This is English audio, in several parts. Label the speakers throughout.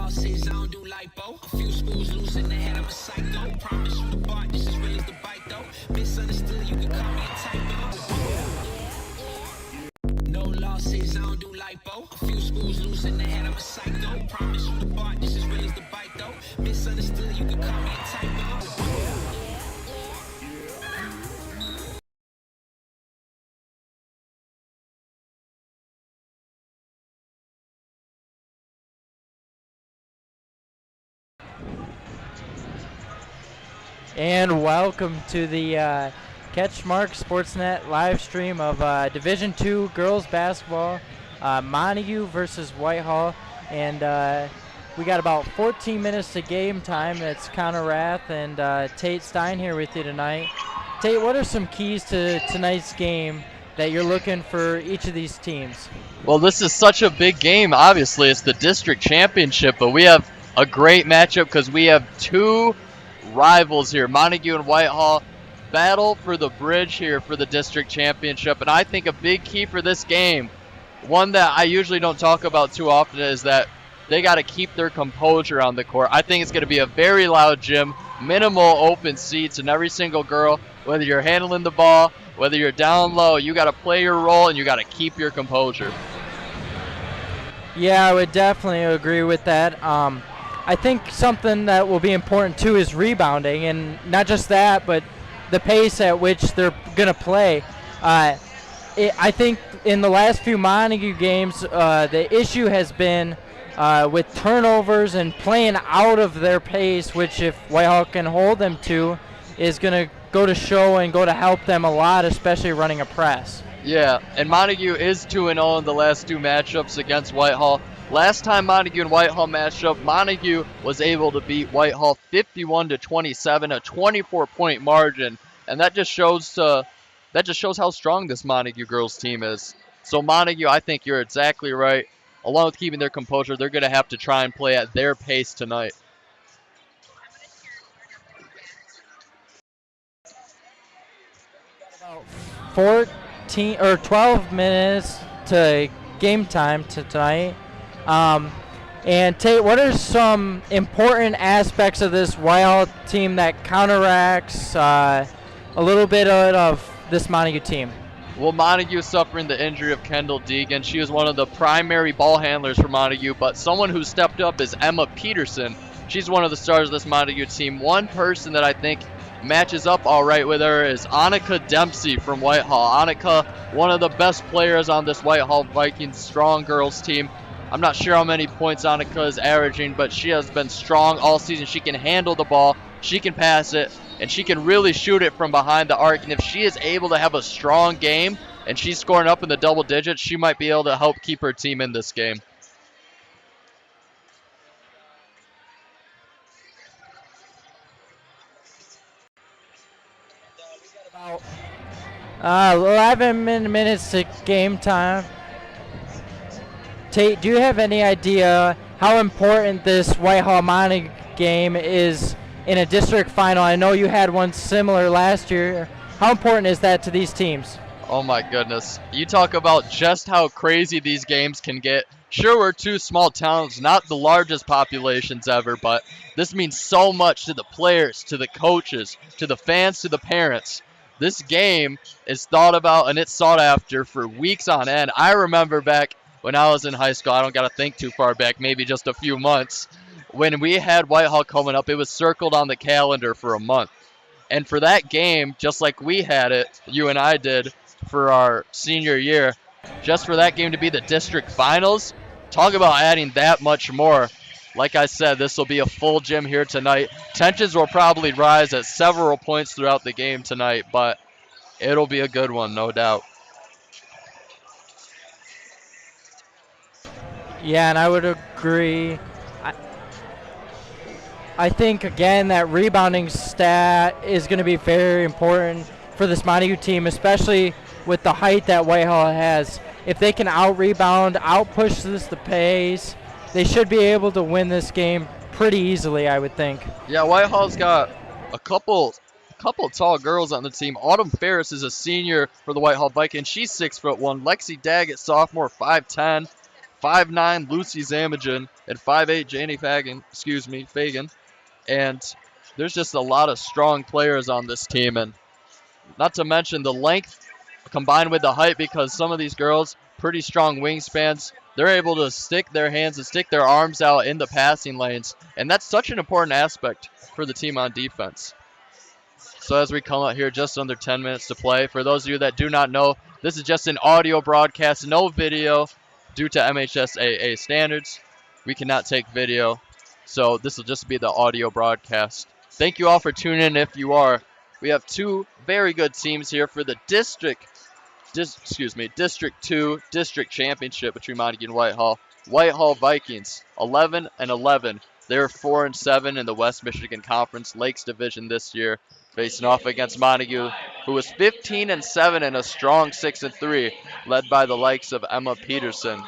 Speaker 1: losses, I don't do lipo. A few screws loose in the head, I'm a psycho. Promise you the bar, just as real as the bite though. Misunderstood, you can call me a typo. No losses, I don't do lipo. A few screws loose in the head, I'm a psycho. Promise you the bar, just as real as the bite though. Misunderstood, you can call me a typo.
Speaker 2: And welcome to the CatchMark SportsNet live stream of Division II girls basketball, Montague versus Whitehall. And we got about 14 minutes to game time. It's Connor Raeth and Tate Stine here with you tonight. Tate, what are some keys to tonight's game that you're looking for each of these teams?
Speaker 3: Well, this is such a big game. Obviously, it's the district championship, but we have a great matchup because we have two rivals here. Montague and Whitehall battle for the bridge here for the district championship, and I think a big key for this game, one that I usually don't talk about too often, is that they got to keep their composure on the court. I think it's going to be a very loud gym, minimal open seats, and every single girl, whether you're handling the ball, whether you're down low, you got to play your role and you got to keep your composure.
Speaker 2: Yeah, I would definitely agree with that. I think something that will be important too is rebounding, and not just that, but the pace at which they're going to play. I think in the last few Montague games, the issue has been with turnovers and playing out of their pace, which if Whitehall can hold them to, is going to go to show and go to help them a lot, especially running a press.
Speaker 3: Yeah, and Montague is 2-0 in the last two matchups against Whitehall. Last time Montague and Whitehall matched up, Montague was able to beat Whitehall 51-27, a 24-point margin, and that just shows how strong this Montague girls team is. So Montague, I think you're exactly right. Along with keeping their composure, they're going to have to try and play at their pace tonight.
Speaker 2: About 14 or 12 minutes to game time tonight. And Tate, what are some important aspects of this Whitehall team that counteracts a little bit of this Montague team?
Speaker 3: Well, Montague is suffering the injury of Kendall Deegan. She was one of the primary ball handlers for Montague, but someone who stepped up is Emma Peterson. She's one of the stars of this Montague team. One person that I think matches up all right with her is Annika Dempsey from Whitehall. Annika, one of the best players on this Whitehall Vikings strong girls team. I'm not sure how many points Annika is averaging, but she has been strong all season. She can handle the ball, she can pass it, and she can really shoot it from behind the arc. And if she is able to have a strong game and she's scoring up in the double digits, she might be able to help keep her team in this game.
Speaker 2: 11 minutes to game time. Tate, do you have any idea how important this Whitehall Montague game is in a district final? I know you had one similar last year. How important is that to these teams?
Speaker 3: Oh my goodness. You talk about just how crazy these games can get. Sure, we're two small towns, not the largest populations ever, but this means so much to the players, to the coaches, to the fans, to the parents. This game is thought about and it's sought after for weeks on end. I remember back when I was in high school, I don't got to think too far back, maybe just a few months, when we had Whitehall coming up, it was circled on the calendar for a month. And for that game, just like we had it, you and I did, for our senior year, just for that game to be the district finals, talk about adding that much more. Like I said, this will be a full gym here tonight. Tensions will probably rise at several points throughout the game tonight, but it'll be a good one, no doubt.
Speaker 2: Yeah, and I would agree. I think, again, that rebounding stat is going to be very important for this Montague team, especially with the height that Whitehall has. If they can out-rebound, out-push the pace, they should be able to win this game pretty easily, I would think.
Speaker 3: Yeah, Whitehall's got a couple tall girls on the team. Autumn Ferris is a senior for the Whitehall Vikings. She's 6'1". Lexi Daggett, sophomore, 5'10". 5'9" Lucy Zamajan and 5'8" Janie Fagan. And there's just a lot of strong players on this team, and not to mention the length combined with the height, because some of these girls, pretty strong wingspans, they're able to stick their hands and stick their arms out in the passing lanes, and that's such an important aspect for the team on defense. So as we come out here, just under 10 minutes to play. For those of you that do not know, this is just an audio broadcast, no video. Due to MHSAA standards, we cannot take video, so this will just be the audio broadcast. Thank you all for tuning in if you are. We have two very good teams here for the District 2 District Championship between Montague and Whitehall. Whitehall Vikings, 11-11. They're 4-7 in the West Michigan Conference Lakes Division this year, facing off against Montague, who was 15-7 and a strong 6-3, led by the likes of Emma Peterson.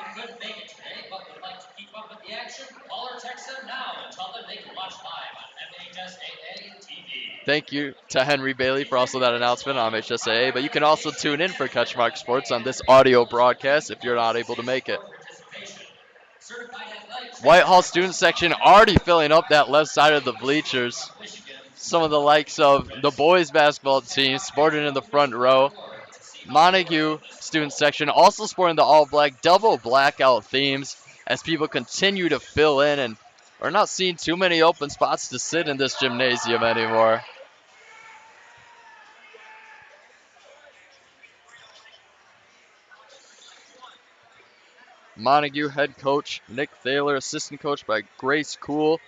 Speaker 3: Thank you to Henry Bailey for also that announcement on MHSAA, but you can also tune in for CatchMark Sports on this audio broadcast if you're not able to make it. Whitehall student section already filling up that left side of the bleachers. Some of the likes of the boys basketball team sporting in the front row. Montague student section also sporting the all-black double blackout themes as people continue to fill in, and we're not seeing too many open spots to sit in this gymnasium anymore. Montague head coach Nick Thaler, assistant coach by Grace Cool.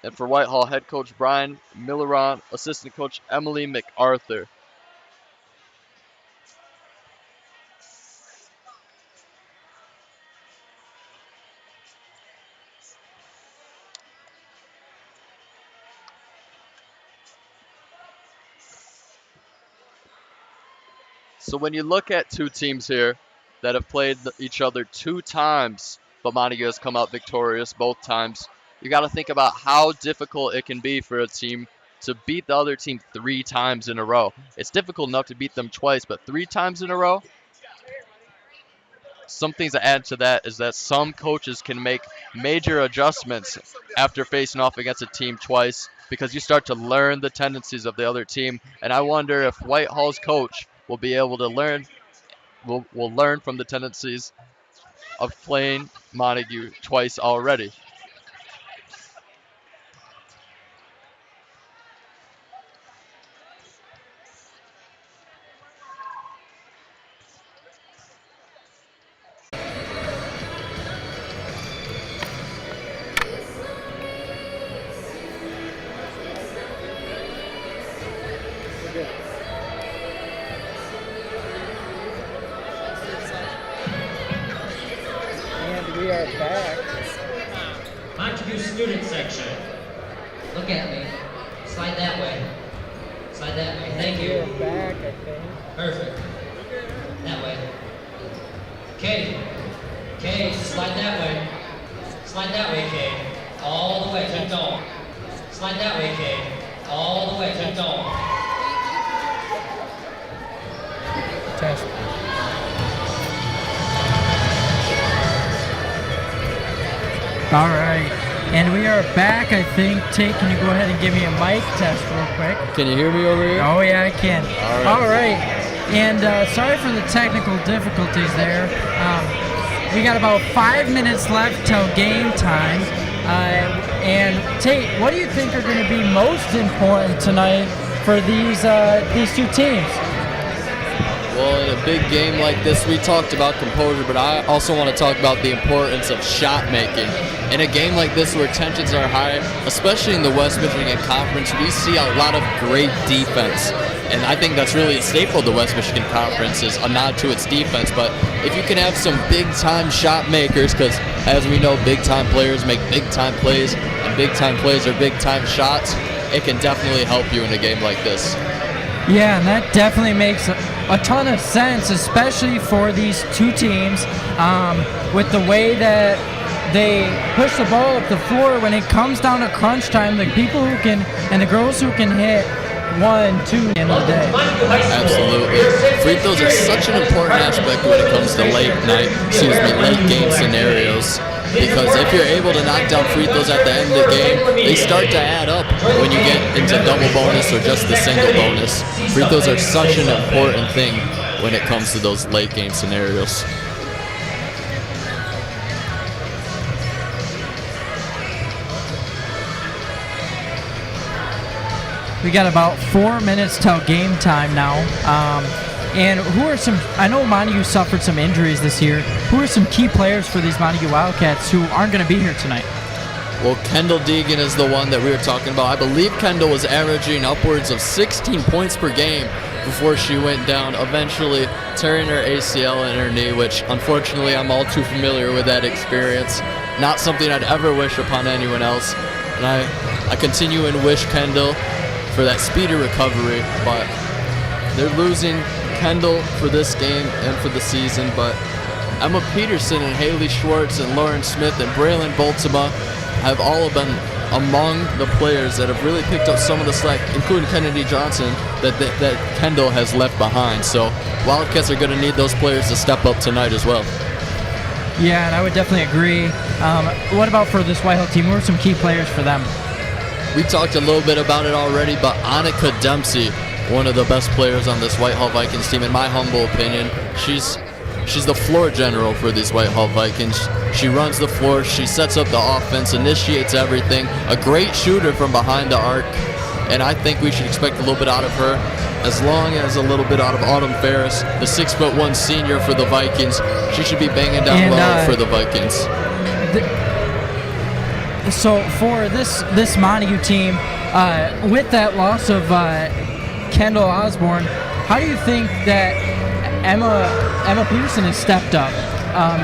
Speaker 3: And for Whitehall, head coach Brian Milleron, assistant coach Emily MacArthur. So when you look at two teams here that have played each other 2 times, but Montague has come out victorious both times, you got to think about how difficult it can be for a team to beat the other team 3 times in a row. It's difficult enough to beat them twice, but 3 times in a row? Some things that add to that is that some coaches can make major adjustments after facing off against a team twice, because you start to learn the tendencies of the other team. And I wonder if Whitehall's coach will be able to learn from the tendencies of playing Montague twice already.
Speaker 2: We are back.
Speaker 4: Montague student section. Look at me. Slide that way. Slide that way. Thank you.
Speaker 2: We are back, I think.
Speaker 4: Perfect. That way. Kay. Kay, slide that way. Slide that way, Kay. All the way. Keep going. Slide that way, Kay. All the way. Keep going.
Speaker 2: Test. All right, and we are back, I think. Tate, can you go ahead and give me a mic test real quick?
Speaker 3: Can you hear me over here?
Speaker 2: Oh, yeah, I can.
Speaker 3: All
Speaker 2: right. And sorry for the technical difficulties there. We got about 5 minutes left till game time. And Tate, what do you think are going to be most important tonight for these 2 teams?
Speaker 3: Well, in a big game like this, we talked about composure, but I also want to talk about the importance of shot making. In a game like this where tensions are high, especially in the West Michigan Conference, we see a lot of great defense. And I think that's really a staple of the West Michigan Conference, is a nod to its defense. But if you can have some big-time shot makers, because as we know, big-time players make big-time plays, and big-time plays are big-time shots, it can definitely help you in a game like this.
Speaker 2: Yeah, and that definitely makes a ton of sense, especially for these 2 teams, with the way that they push the ball up the floor when it comes down to crunch time. The people who can, and the girls who can hit 1, 2 in the day.
Speaker 3: Absolutely. Free throws are such an important aspect when it comes to late game scenarios. Because if you're able to knock down free throws at the end of the game, they start to add up when you get into double bonus or just the single bonus. Free throws are such an important thing when it comes to those late game scenarios.
Speaker 2: We got about 4 minutes till game time now. And who are some, I know Montague suffered some injuries this year. Who are some key players for these Montague Wildcats who aren't going to be here tonight?
Speaker 3: Well, Kendall Deegan is the one that we were talking about. I believe Kendall was averaging upwards of 16 points per game before she went down, eventually tearing her ACL in her knee, which unfortunately I'm all too familiar with that experience. Not something I'd ever wish upon anyone else. And I continue and wish Kendall for that speedy recovery, but they're losing Kendall for this game and for the season. But Emma Peterson and Haley Schwartz and Lauren Smith and Braylon Boltzema have all been among the players that have really picked up some of the slack, including Kennedy Johnson, that Kendall has left behind. So Wildcats are going to need those players to step up tonight as well.
Speaker 2: Yeah, and I would definitely agree. What about for this Whitehall team? Who are some key players for them?
Speaker 3: We talked a little bit about it already, but Annika Dempsey, one of the best players on this Whitehall Vikings team, in my humble opinion. She's the floor general for these Whitehall Vikings. She runs the floor, she sets up the offense, initiates everything. A great shooter from behind the arc, and I think we should expect a little bit out of her, as long as a little bit out of Autumn Ferris, the 6'1" senior for the Vikings. She should be banging down low for the Vikings.
Speaker 2: So for this Montague team, with that loss of Kendall Osborne, how do you think that Emma Peterson has stepped up,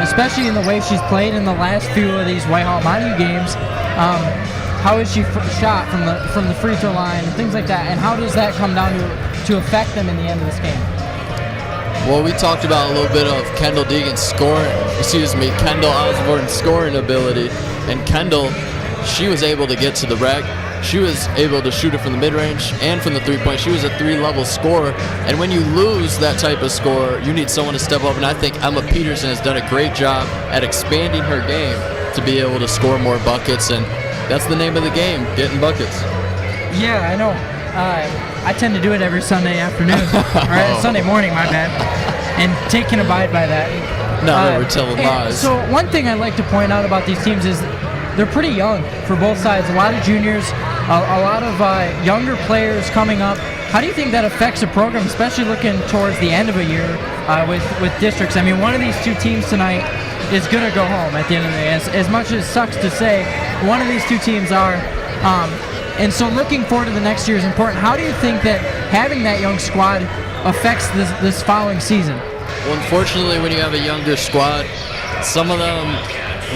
Speaker 2: especially in the way she's played in the last few of these Whitehall Montague games? How is she shot from the free throw line and things like that, and how does that come down to affect them in the end of this game?
Speaker 3: Well, we talked about a little bit of Kendall Osborne's scoring ability, and Kendall, she was able to get to the rack. She was able to shoot it from the mid-range and from the three-point. She was a three-level scorer, and when you lose that type of scorer, you need someone to step up, and I think Emma Peterson has done a great job at expanding her game to be able to score more buckets, and that's the name of the game, getting buckets.
Speaker 2: Yeah, I know. I tend to do it every Sunday afternoon, or Sunday morning, my bad, and Tate can abide by that.
Speaker 3: No, we're telling lies.
Speaker 2: So one thing I'd like to point out about these teams is they're pretty young for both sides. A lot of juniors, a lot of younger players coming up. How do you think that affects a program, especially looking towards the end of a year with districts? I mean, one of these two teams tonight is going to go home at the end of the day. As much as it sucks to say, one of these two teams are. And so looking forward to the next year is important. How do you think that having that young squad affects this following season?
Speaker 3: Well, unfortunately, when you have a younger squad, some of them,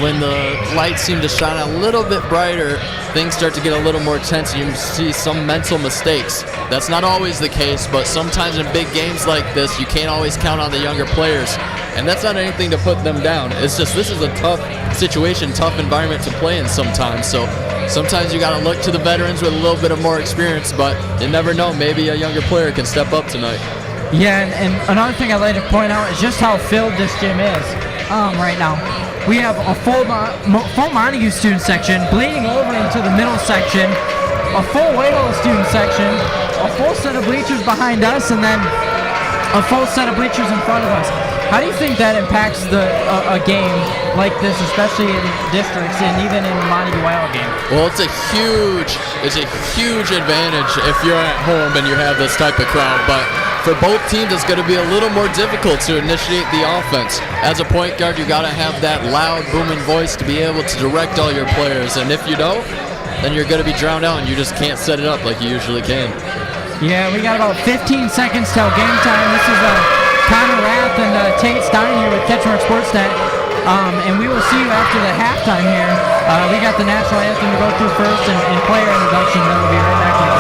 Speaker 3: when the lights seem to shine a little bit brighter, things start to get a little more tense, and you see some mental mistakes. That's not always the case, but sometimes in big games like this, you can't always count on the younger players. And that's not anything to put them down. It's just this is a tough situation, tough environment to play in sometimes. So sometimes you got to look to the veterans with a little bit of more experience, but you never know. Maybe a younger player can step up tonight.
Speaker 2: Yeah, and another thing I'd like to point out is just how filled this gym is right now. We have a full Montague student section bleeding over into the middle section, a full Whitehall student section, a full set of bleachers behind us, and then a full set of bleachers in front of us. How do you think that impacts a game like this, especially in districts and even in the Montague Whitehall game?
Speaker 3: Well, it's a huge advantage if you're at home and you have this type of crowd, but for both teams, it's going to be a little more difficult to initiate the offense. As a point guard, you got to have that loud, booming voice to be able to direct all your players, and if you don't, then you're going to be drowned out and you just can't set it up like you usually can.
Speaker 2: Yeah, we got about 15 seconds till game time. This is Connor Raeth and Tate Stine here with CatchMark SportsNet. And we will see you after the halftime here. We got the national anthem to go through first and player introduction. Then we'll be right back with you.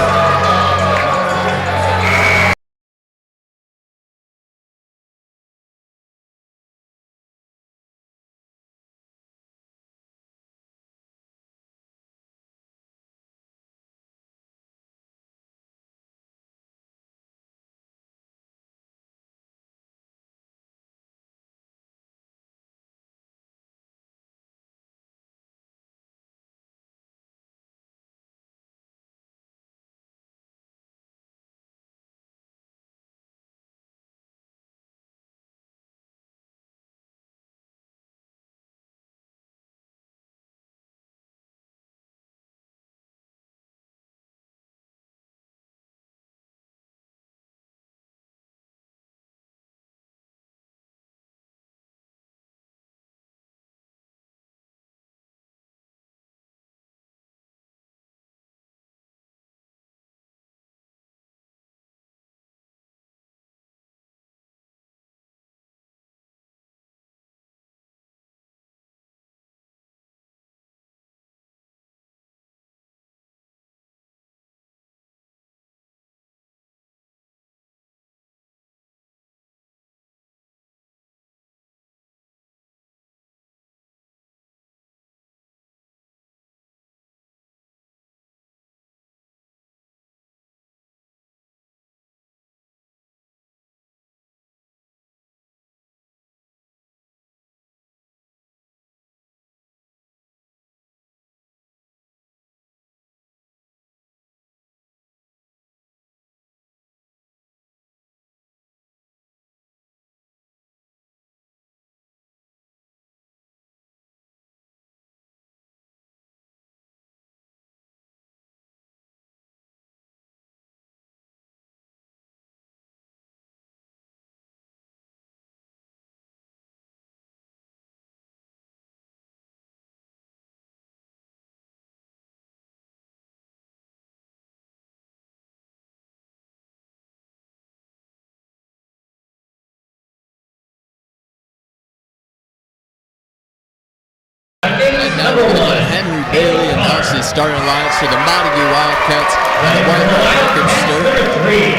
Speaker 3: now we're going to get Henry Bailey and Darcy starting lines for the Montague Wildcats and the Whitehall Rockets.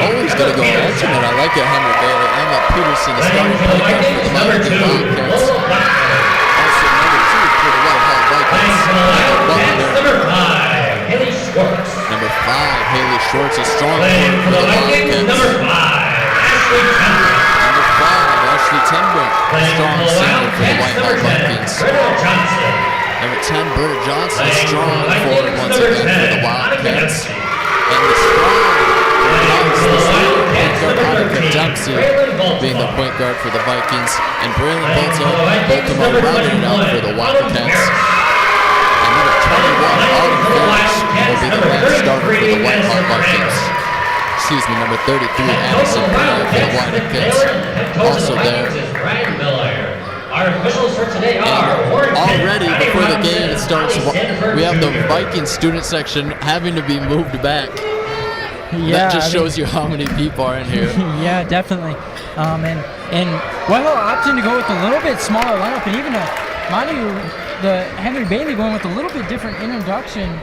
Speaker 3: Always going to go alternate. I like it, Henry Bailey. Emma Peterson, the starting point guard for the Montague Wildcats. Also number 2 for the Whitehall Vikings.
Speaker 4: Number 5, Haley Schwartz.
Speaker 3: Number 5, Haley Schwartz, a strong point for the Wildcats.
Speaker 4: Number 5, Ashley Tenbrink.
Speaker 3: Number 5, Ashley Tenbrink, a strong center for the Whitehall Vikings. Number 10, Britta Johnson, a strong forward once again for the Wildcats. And the strong Monica Dempsey being the point guard for the Vikings. And Braylon Baltimore rounding it out for the Wildcats. And number 21, Autumn Ferris, will be the last starter for the Whitehall Vikings. Excuse me, number 33, Addison Miller for the Wildcats, also there.
Speaker 4: Our officials for today are
Speaker 3: already before the game starts, we have the Vikings student section having to be moved back.
Speaker 2: Yeah,
Speaker 3: that just shows you how many people are in here.
Speaker 2: Yeah, definitely. And Whitehall opting to go with a little bit smaller lineup, and even Montague, the Henry Bailey going with a little bit different introduction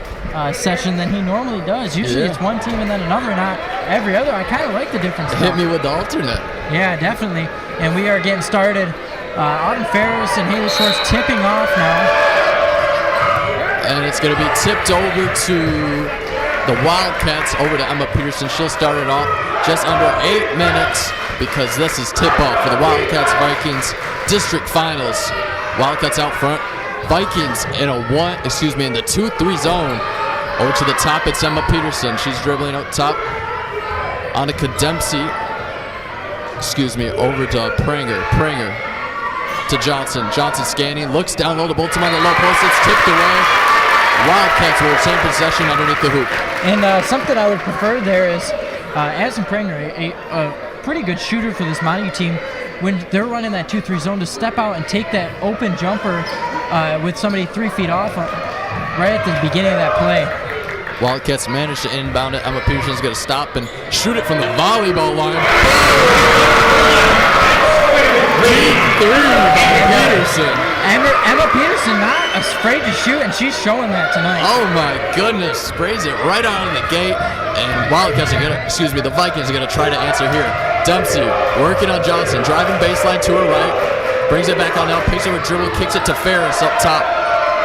Speaker 2: session than he normally does. Usually it's one team and then another, not every other. I kind of like the difference.
Speaker 3: Hit me with the alternate.
Speaker 2: Yeah, definitely. And we are getting started. Autumn Ferris and Haley Schwartz tipping off now.
Speaker 3: And it's going to be tipped over to the Wildcats, over to Emma Peterson. She'll start it off just under 8 minutes because this is tip-off for the Wildcats Vikings district finals. Wildcats out front. Vikings in the 2-3 zone. Over to the top, it's Emma Peterson. She's dribbling up top. Annika Dempsey. Over to Pranger. To Johnson. Johnson scanning, looks down low to Bolton on the low post. It's tipped away. Wildcats will retain possession underneath the hoop.
Speaker 2: And something I would prefer there is Addison Pranger, a pretty good shooter for this Montague team, when they're running that 2-3 zone, to step out and take that open jumper with somebody 3 feet off right at the beginning of that play.
Speaker 3: Wildcats managed to inbound it. Emma Peterson's going to stop and shoot it from the volleyball line. Peterson.
Speaker 2: Emma Peterson not afraid to shoot, and she's showing that tonight.
Speaker 3: Oh my goodness, sprays it right out of the gate, and the Vikings are gonna try to answer here. Dempsey working on Johnson, driving baseline to her right, brings it back on now, picks up her dribble, kicks it to Ferris up top.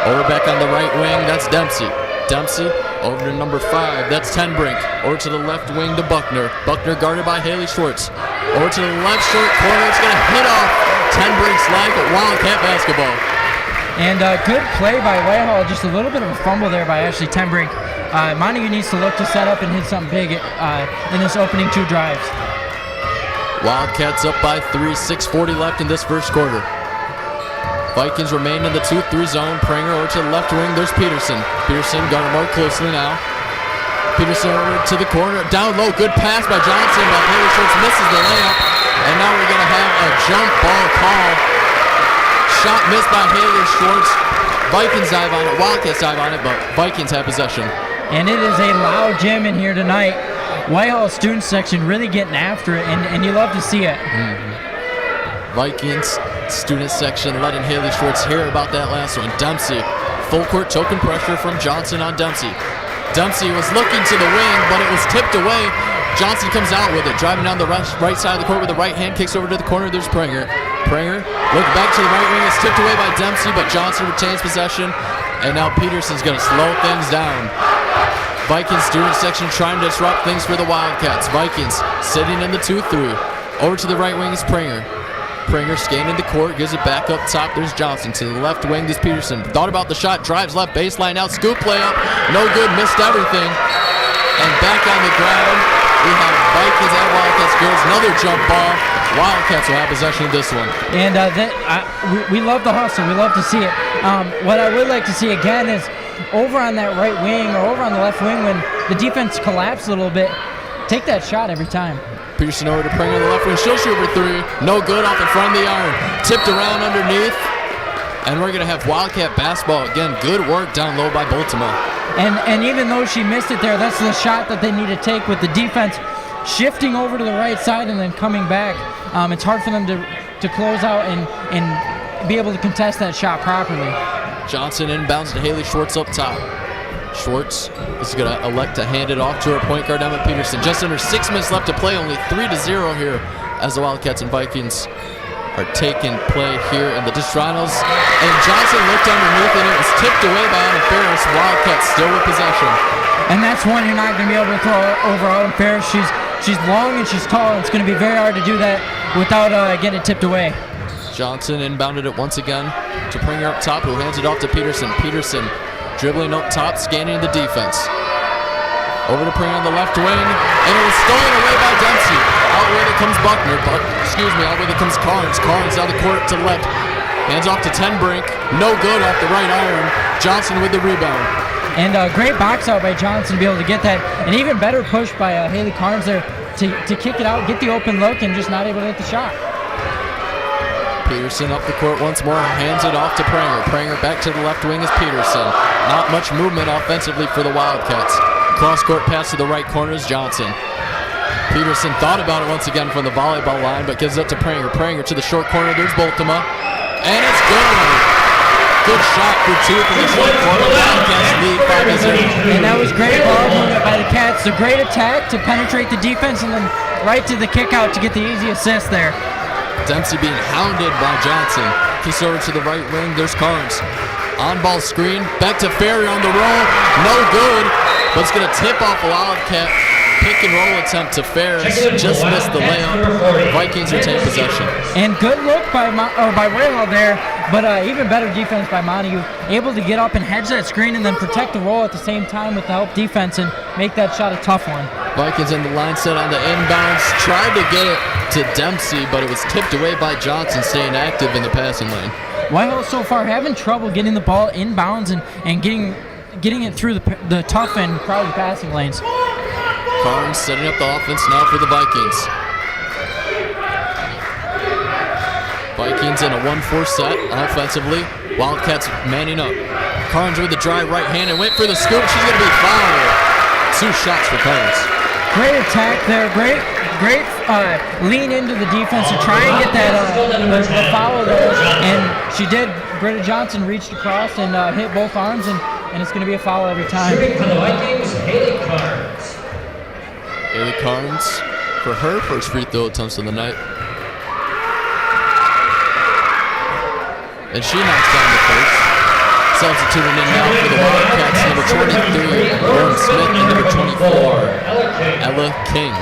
Speaker 3: Over back on the right wing, that's Dempsey. Dempsey over to number 5, that's Tenbrink. Over to the left wing to Buckner. Buckner guarded by Haley Schwartz. Over to the left short corner, it's gonna hit off Tenbrink's leg at Wildcat basketball.
Speaker 2: And good play by Whitehall, just a little bit of a fumble there by Ashley Tenbrink. Montague needs to look to set up and hit something big in this opening 2 drives.
Speaker 3: Wildcats up by 3, 6:40 left in this first quarter. Vikings remain in the 2-3 zone. Pranger over to the left wing. There's Peterson. Peterson got more closely now. Peterson over to the corner. Down low. Good pass by Johnson, but Haley Schwartz misses the layup. And now we're going to have a jump ball call. Shot missed by Haley Schwartz. Vikings dive on it. Wildcats dive on it, but Vikings have possession.
Speaker 2: And it is a loud gym in here tonight. Whitehall student section really getting after it, and you love to see it.
Speaker 3: Vikings student section letting Haley Schwartz hear about that last one. Dempsey, full court token pressure from Johnson on Dempsey. Dempsey was looking to the wing, but it was tipped away. Johnson comes out with it, driving down the right side of the court with the right hand, kicks over to the corner. There's Pranger. Pranger, look back to the right wing. It's tipped away by Dempsey, but Johnson retains possession. And now Peterson's going to slow things down. Vikings student section trying to disrupt things for the Wildcats. Vikings sitting in the 2-3. Over to the right wing is Pranger. Pranger scanning the court, gives it back up top. There's Johnson. To the left wing, there's Peterson. Thought about the shot, drives left baseline out, scoop layup. No good, missed everything. And back on the ground, we have Vikings at Wildcats girls. Another jump ball. Wildcats will have possession of this one.
Speaker 2: And we love the hustle. We love to see it. What I would like to see again is over on that right wing or over on the left wing when the defense collapses a little bit, take that shot every time.
Speaker 3: Peterson over to Pranger on the left wing. She'll shoot for 3. No good, off in front of the iron. Tipped around underneath. And we're going to have Wildcat basketball again. Good work down low by Baltimore.
Speaker 2: And even though she missed it there, that's the shot that they need to take with the defense shifting over to the right side and then coming back. It's hard for them to close out and be able to contest that shot properly.
Speaker 3: Johnson inbounds to Haley Schwartz up top. Schwartz is going to elect to hand it off to her point guard, Emma Peterson. Just under 6 minutes left to play, only 3-0 here as the Wildcats and Vikings are taking play here in the Distraughtos. And Johnson looked underneath and it was tipped away by Autumn Ferris. Wildcats still with possession.
Speaker 2: And that's one you're not going to be able to throw over Autumn Ferris. She's long and she's tall. It's going to be very hard to do that without getting it tipped away.
Speaker 3: Johnson inbounded it once again to Pringer up top, who hands it off to Peterson. Peterson dribbling up top, scanning the defense. Over to Pringer on the left wing, and it was stolen away by Dempsey. Out where it comes Buckner, out where it comes Carnes. Carnes out of the court to the left. Hands off to Tenbrink. No good off the right iron. Johnson with the rebound.
Speaker 2: And a great box out by Johnson to be able to get that. An even better push by Haley Carnes there to kick it out, get the open look, and just not able to hit the shot.
Speaker 3: Peterson up the court once more, hands it off to Pranger. Pranger back to the left wing is Peterson. Not much movement offensively for the Wildcats. Cross-court pass to the right corner is Johnson. Peterson thought about it once again from the volleyball line, but gives it up to Pranger. Pranger to the short corner, there's Boltema. And it's good! Good shot for two from the short corner. Wildcats lead 5-0.
Speaker 2: And that was great ball movement by the Cats. A great attack to penetrate the defense and then right to the kick out to get the easy assist there.
Speaker 3: Dempsey being hounded by Johnson. Kicks over to the right wing. There's Carnes. On-ball screen. Back to Ferry on the roll. No good. But it's going to tip off a Wildcat pick-and-roll attempt to Ferris. Just missed the layup. Vikings retain possession.
Speaker 2: And good look by Whitehall there, but even better defense by Montague. Able to get up and hedge that screen and then protect the roll at the same time with the help defense and make that shot a tough one.
Speaker 3: Vikings in the line set on the inbounds. Tried to get it to Dempsey, but it was tipped away by Johnson, staying active in the passing lane.
Speaker 2: Whitehall so far having trouble getting the ball inbounds and getting it through the tough and crowded passing lanes.
Speaker 3: Carnes setting up the offense now for the Vikings. Vikings in a 1-4 set offensively. Wildcats manning up. Carnes with the drive right hand and went for the scoop. She's going to be fouled. 2 shots for Carnes.
Speaker 2: Great attack there. Great lean into the defense to try and get that foul there. And she did. Britta Johnson reached across and hit both arms, and it's going to be a foul every time.
Speaker 4: For the Vikings, Haley Carnes.
Speaker 3: Haley Carnes for her first free throw attempts of the night. And she knocks down the first. Substituting in now for the Wildcats, number 23, Lauren Smith, and number 24, Ella King.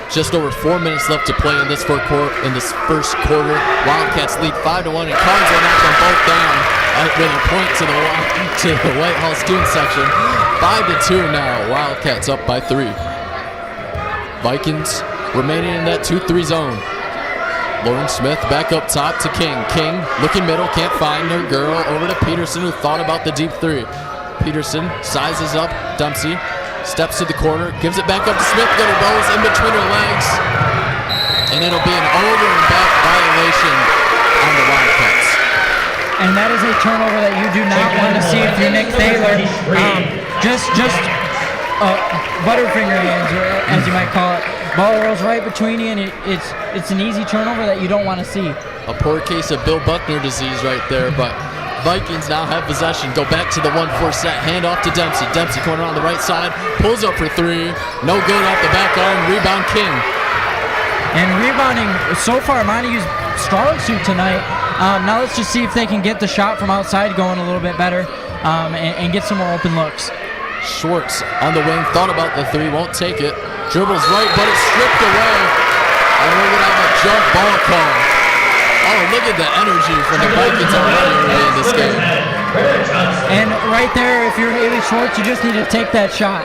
Speaker 3: Just over 4 minutes left to play in this first quarter. Wildcats lead 5-1, and Carnes will knock them both down with a point to the Whitehall student section. 5-2 now. Wildcats up by 3. Vikings remaining in that 2-3 zone. Lauren Smith back up top to King. King looking middle, can't find her girl. Over to Peterson, who thought about the deep 3. Peterson sizes up Dempsey. Steps to the corner, gives it back up to Smith, got her goes in between her legs. And it'll be an over and back violation on the Wildcats.
Speaker 2: And that is a turnover that you do not want to see if you're Nick Thaler. Just butterfinger hands, as you might call it. Ball rolls right between you, and it's an easy turnover that you don't want to see.
Speaker 3: A poor case of Bill Buckner disease right there, but Vikings now have possession. Go back to the 1-4 set. Hand off to Dempsey. Dempsey corner on the right side. Pulls up for 3. No good off the back arm. Rebound King.
Speaker 2: And rebounding, so far, Montague's strong suit tonight. Now let's just see if they can get the shot from outside going a little bit better and get some more open looks.
Speaker 3: Schwartz on the wing. Thought about the 3. Won't take it. Dribbles right, but it's stripped away. And we're going to have a jump ball call. Oh, look at the energy from the Vikings already early in this game.
Speaker 2: And right there, if you're Haley Schwartz, you just need to take that shot.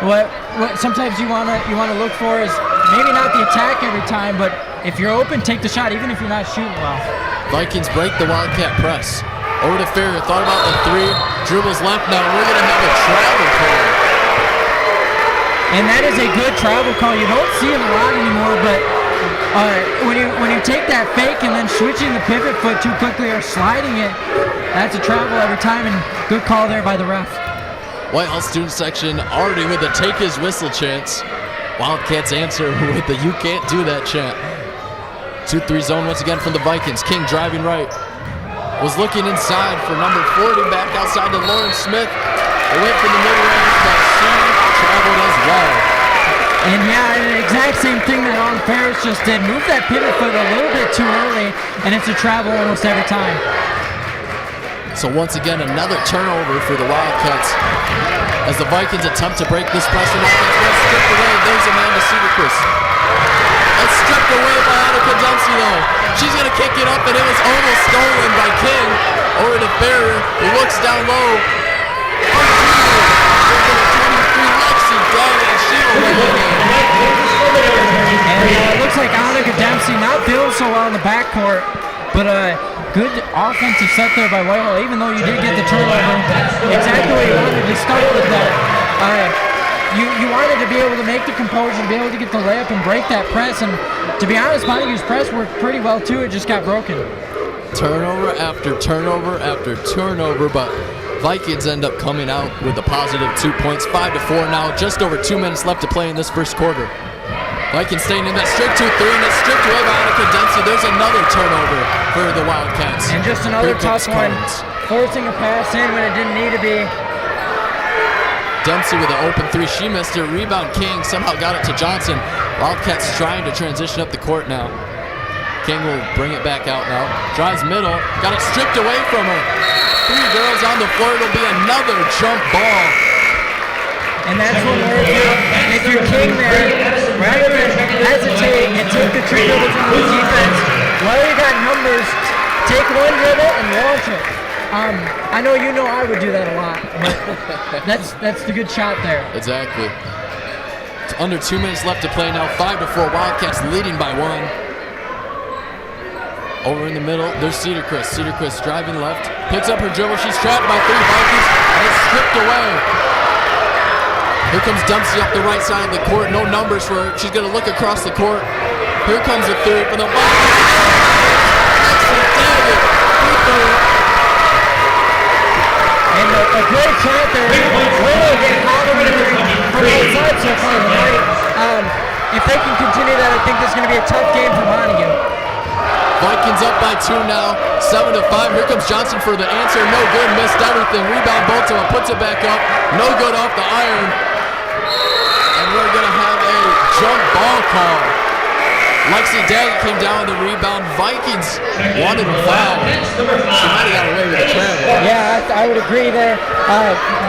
Speaker 2: What sometimes you wanna look for is maybe not the attack every time, but if you're open, take the shot, even if you're not shooting well.
Speaker 3: Vikings break the Wildcat press. Over to Ferrier, thought about the 3, dribbles left. Now we're gonna have a travel call.
Speaker 2: And that is a good travel call. You don't see it a lot anymore, but when you take that fake and then switching the pivot foot too quickly or sliding it, that's a travel every time, and good call there by the ref.
Speaker 3: Whitehall student section already with the take his whistle chants. Wildcats answer with the you can't do that chant. 2-3 zone once again from the Vikings. King driving right. Was looking inside for number 40, back outside to Lauren Smith. It went for the mid-range, but she traveled as well.
Speaker 2: And yeah, the exact same thing that Autumn Ferris just did. Move that pivot foot a little bit too early, and it's a travel almost every time.
Speaker 3: So once again, another turnover for the Wildcats as the Vikings attempt to break this pressure. Well stripped away. There's Amanda Cedarquist. It's stripped away by Annika Dempsey, though. She's going to kick it up, and it was almost stolen by King. Over to Ferrier, who looks down low. And
Speaker 2: it looks like Annika Dempsey not feeling so well in the backcourt, but good offensive set there by Whitehall, even though you did get the turnover. Exactly what you wanted to start with that. You wanted to be able to make the composure, be able to get the layup and break that press, and to be honest, Montague's press worked pretty well too. It just got broken.
Speaker 3: Turnover after turnover after turnover, but Vikings end up coming out with a positive 2 points, 5-4 now, just over 2 minutes left to play in this first quarter. Vikings staying in that strict 2-3, and it's stripped away by Annika Dempsey. There's another turnover for the Wildcats.
Speaker 2: And just another tough one, forcing a pass in when it didn't need to be.
Speaker 3: Dempsey with an open 3, she missed it. Rebound King somehow got it to Johnson. Wildcats trying to transition up the court now. King will bring it back out now. Drives middle, got it stripped away from her. 3 girls on the floor, it'll be another jump ball.
Speaker 2: And that's when if you're King there, rather than hesitate and take the 3 dribbles into the defense, while you got numbers, take 1 dribble and launch it. I know I would do that a lot, but that's the good shot there.
Speaker 3: Exactly. It's under 2 minutes left to play now. 5-4, Wildcats leading by 1. Over in the middle, there's Cedarquist. Cedarquist driving left, picks up her dribble. She's trapped by 3 Vikings, and it's stripped away. Here comes Dempsey up the right side of the court. No numbers for her. She's going to look across the court. Here comes a 3 for the Vikings.
Speaker 2: And a great shot there. Really getting caught over from outside so far tonight. If they can continue that, I think this is going to be a tough game for Montague.
Speaker 3: Vikings up by 2 now, 7-5. Here comes Johnson for the answer. No good, missed everything. Rebound Bolton puts it back up. No good off the iron. And we're going to have a jump ball call. Lexi Daggett came down with the rebound. Vikings wanted a foul. She might have got away with a travel.
Speaker 2: Yeah, I would agree there.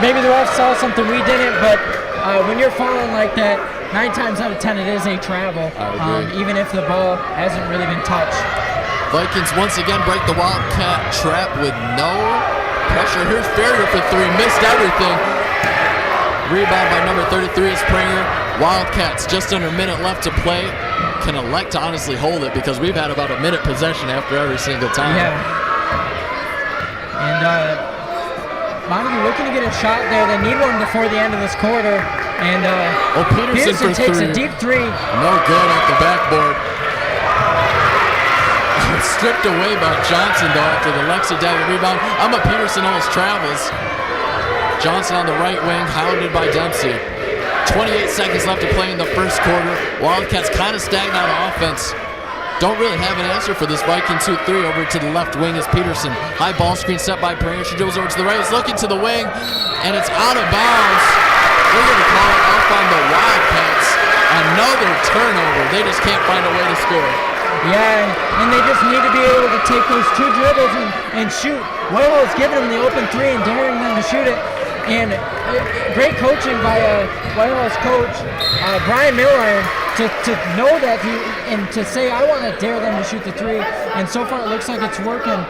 Speaker 2: Maybe the ref saw something we didn't, but when you're fouling like that, 9 times out of 10 it is a travel, even if the ball hasn't really been touched.
Speaker 3: Vikings once again break the Wildcat trap with no pressure. Here's Ferrier for 3, missed everything. Rebound by number 33 is Springer. Wildcats just under a minute left to play. Can elect to honestly hold it because we've had about a minute possession after every single time.
Speaker 2: Yeah. And Montague looking to get a shot there. They need one before the end of this quarter. And
Speaker 3: Peterson
Speaker 2: takes a deep 3.
Speaker 3: No good off the backboard. Stripped away by Johnson though after the Lexi Daggett rebound. Peterson almost travels. Johnson on the right wing, hounded by Dempsey. 28 seconds left to play in the first quarter. Wildcats kind of stagnant on offense. Don't really have an answer for this Viking 2-3. Over to the left wing is Peterson. High ball screen set by Pranger. She dribbles over to the right. It's looking to the wing, and it's out of bounds. We're going to call it off on the Wildcats. Another turnover. They just can't find a way to score.
Speaker 2: Yeah, and they just need to be able to take those 2 dribbles and shoot. Whitehall's giving them the open 3 and daring them to shoot it. And great coaching by Whitehall's coach, Brian Miller, to know that and to say, I want to dare them to shoot the 3. And so far it looks like it's working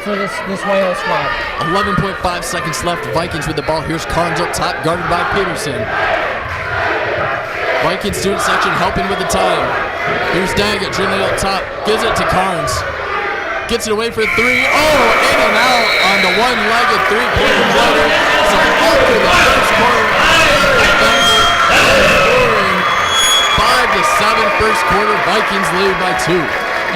Speaker 2: for this Whitehall squad.
Speaker 3: 11.5 seconds left. Vikings with the ball. Here's Carnes up top, guarded by Peterson. Vikings student section helping with the time. Here's Daggett dribbling up top, gives it to Carnes. Gets it away for 3. Oh, in and out on the one-legged 3-pointer floater. So after the first quarter, scoring 5-7 first quarter. Vikings lead by 2.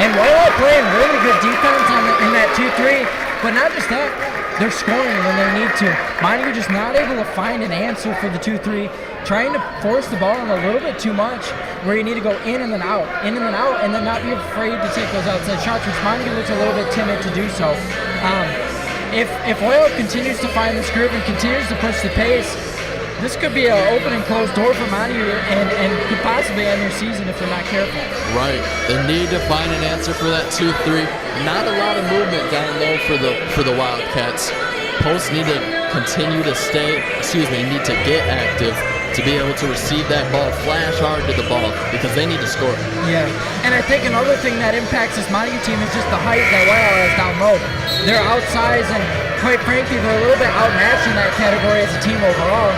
Speaker 2: And Whitehall playing really good defense in that 2-3, but not just that, they're scoring when they need to. Montague just not able to find an answer for the 2-3.
Speaker 5: trying to force the ball in a little bit too much, where you need to go in and then out, and then not be afraid to take those outside shots, which Montague looks a little bit timid to do so. If Whitehall continues to find this groove and continues to push the pace, this could be an open and closed door for Montague and could possibly end their season if they're not careful.
Speaker 3: Right. They need to find an answer for that 2-3. Not a lot of movement down low for the Wildcats. Posts need to continue to need to get active to be able to receive that ball, flash hard to the ball, because they need to score.
Speaker 5: Yeah, and I think another thing that impacts this Montague team is just the height that Whitehall has down low. They're outsized, and quite frankly, they're a little bit outmatched in that category as a team overall.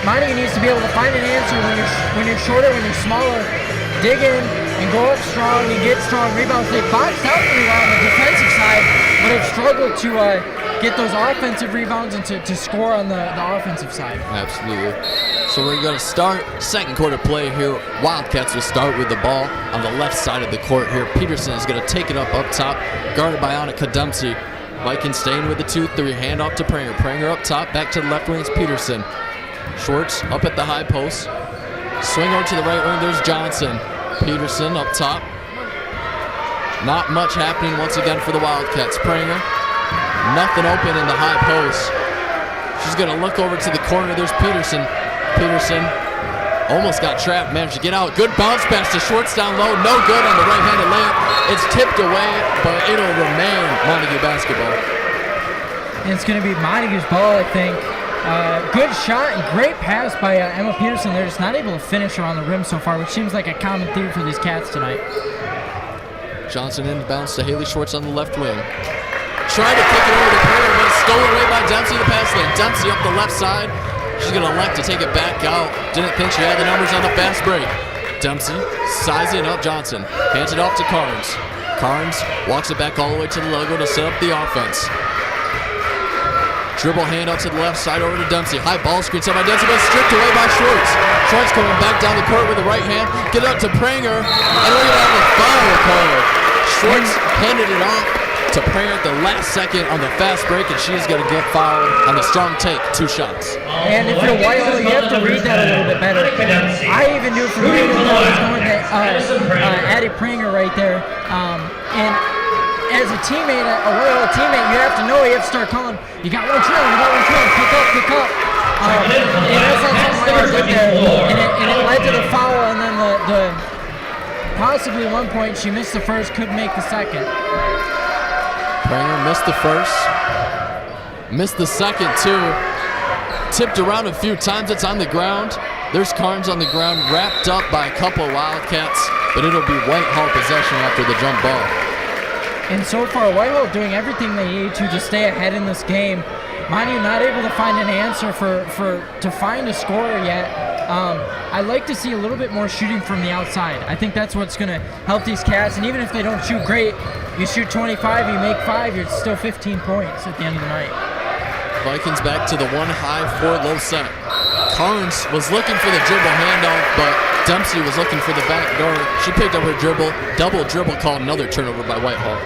Speaker 5: Montague needs to be able to find an answer when you're shorter, when you're smaller. Dig in and go up strong and get strong rebounds. They boxed out pretty well on the defensive side, but have struggled to get those offensive rebounds and to score on the offensive side.
Speaker 3: Absolutely. So we're going to start second quarter play here. Wildcats will start with the ball on the left side of the court here. Peterson is going to take it up top, guarded by Annika Dempsey. Vikings staying with the 2-3, hand off to Pranger. Pranger up top, back to the left wing is Peterson. Schwartz up at the high post. Swing over to the right wing, there's Johnson. Peterson up top. Not much happening once again for the Wildcats. Pranger, nothing open in the high post. She's going to look over to the corner, there's Peterson. Peterson almost got trapped, managed to get out. Good bounce pass to Schwartz down low, no good on the right-handed layup. It's tipped away, but it'll remain Montague basketball.
Speaker 5: And it's going to be Montague's ball, I think. Good shot and great pass by Emma Peterson. They're just not able to finish around the rim so far, which seems like a common theme for these Cats tonight.
Speaker 3: Johnson inbounds to Haley Schwartz on the left wing. Tried to kick it over to Prayer, but it's stolen away by Dempsey, the pass lane. Dempsey up the left side. She's going to elect to take it back out. Didn't think she had the numbers on the fast break. Dempsey sizing up Johnson. Hands it off to Carnes. Carnes walks it back all the way to the logo to set up the offense. Dribble handout to the left side over to Dempsey. High ball screen set by Dempsey, but stripped away by Schwartz. Schwartz coming back down the court with the right hand. Get it up to Pranger, and we're going to have a foul call. Schwartz handed it off to Pranger at the last second on the fast break, and she's going to get fouled on the strong take, 2 shots.
Speaker 5: And if you're Whitehall, you have to read that a little bit better. I even knew from reading that it was going to Addie Pranger right there. And as a teammate, a Whitehall teammate, you have to know, you have to start calling, you got one trail, pick up. And that's not something Whitehall did there. And it led to the foul, and then the possibly 1 point, she missed the first, could make the second.
Speaker 3: Pranger missed the first, missed the second too. Tipped around a few times, it's on the ground. There's Carnes on the ground, wrapped up by a couple Wildcats, but it'll be Whitehall possession after the jump ball.
Speaker 5: And so far, Whitehall doing everything they need to stay ahead in this game. Montague not able to find an answer to find a scorer yet. I'd like to see a little bit more shooting from the outside. I think that's what's going to help these Cats. And even if they don't shoot great, you shoot 25, you make 5, you're still 15 points at the end of the night.
Speaker 3: Vikings back to the 1 high, 4 low set. Carnes was looking for the dribble handoff, but Dempsey was looking for the back door. She picked up her dribble, double dribble called, another turnover by Whitehall.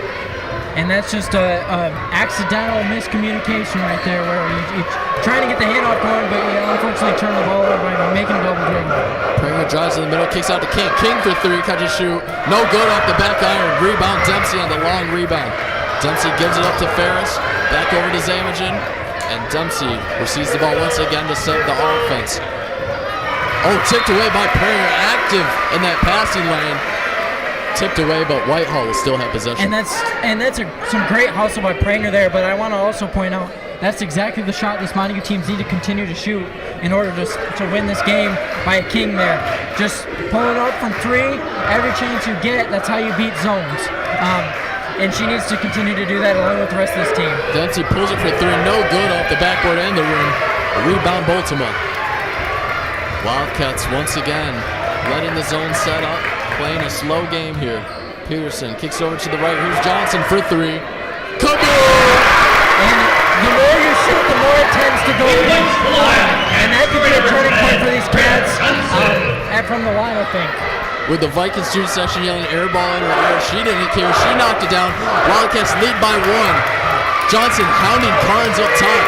Speaker 5: And that's just a accidental miscommunication right there, where you're trying to get the handoff going, but you unfortunately turn the ball over by making a double dribble.
Speaker 3: Pranger drives in the middle, kicks out to King. King for 3, catches shoot. No good off the back iron. Rebound Dempsey on the long rebound. Dempsey gives it up to Ferris. Back over to Zamajan. And Dempsey receives the ball once again to set the offense. Oh, tipped away by Pranger. Active in that passing lane. Tipped away, but Whitehall will still have possession.
Speaker 5: And that's some great hustle by Pranger there, but I want to also point out that's exactly the shot this Montague teams need to continue to shoot in order to win this game by a King there. Just pulling up from 3, every chance you get, that's how you beat zones. And she needs to continue to do that along with the rest of this team.
Speaker 3: Dempsey pulls it for 3, no good off the backboard and the rim. Rebound Baltimore. Wildcats once again letting the zone set up, playing a slow game here. Peterson kicks over to the right. Here's Johnson for 3. Kaboom!
Speaker 5: And the more you shoot, the more it tends to go in. And that could be a turning point for these Cats from the line, I think.
Speaker 3: With the Vikings student section yelling air ball in her ear, she didn't care. She knocked it down. Wildcats lead by 1. Johnson hounding Carnes up top.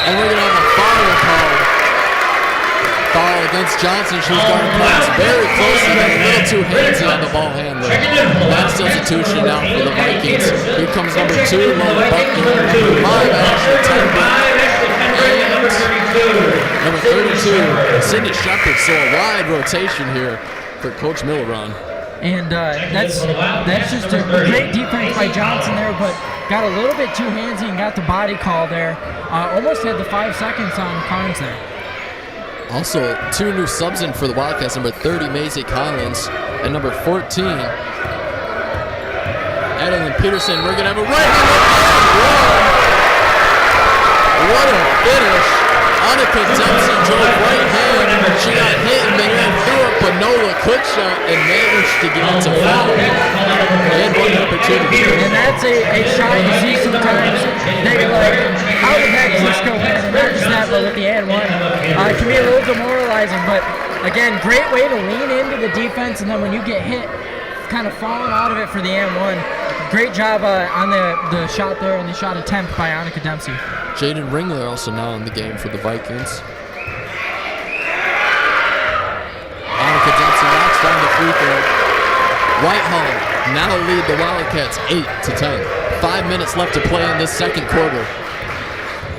Speaker 3: And we're going to have a foul call defense. Johnson, she's guarding Parks very closely, but a little too handsy on the ball handler. Bad substitution now for the Vikings. Here comes number 2, Lola Buckner. Number 5, Ashley Tenberg. Number 32, Sydney Shepard. So a wide rotation here for Coach Milleron.
Speaker 5: And that's just a great defense by Johnson there, but got a little bit too handsy and got the body call there. Almost had the 5 seconds on Carnes there.
Speaker 3: Also, 2 new subs in for the Wildcats, number 30, Maisie Collins, and number 14, Adeline Peterson. We're going to have a right-handed. What a finish. Annika Dempsey drove right hand. She got hit in mid-air, threw a Panola quick shot, and managed to get it to foul. And one opportunity.
Speaker 5: And that's a shot you see sometimes. They're like, how the heck is this going? And not just that, but with the and one. It can be a little demoralizing, but again, great way to lean into the defense, and then when you get hit, kind of falling out of it for the and one. Great job on the shot there and the shot attempt by Annika Dempsey.
Speaker 3: Jaden Ringler also now in the game for the Vikings. Annika Dempsey knocks down the free throw. Whitehall now lead the Wildcats 8-10. 5 minutes left to play in this second quarter.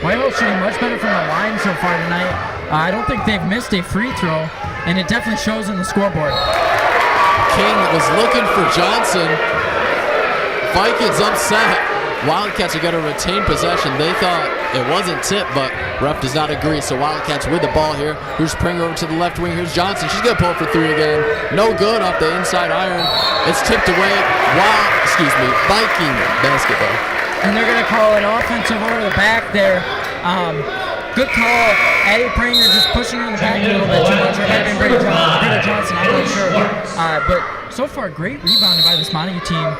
Speaker 5: Whitehall shooting much better from the line so far tonight. I don't think they've missed a free throw, and it definitely shows in the scoreboard.
Speaker 3: King was looking for Johnson. Vikings upset. Wildcats are going to retain possession. They thought it wasn't tipped, but ref does not agree. So Wildcats with the ball here. Here's Springer over to the left wing. Here's Johnson. She's going to pull up for 3 again. No good off the inside iron. It's tipped away. Viking basketball.
Speaker 5: And they're going to call an offensive over the back there. Good call. Addie Pranger just pushing her in the back a little bit too much. Or maybe Britta Johnson, I'm not sure. But so far, great rebounding by this Montague team.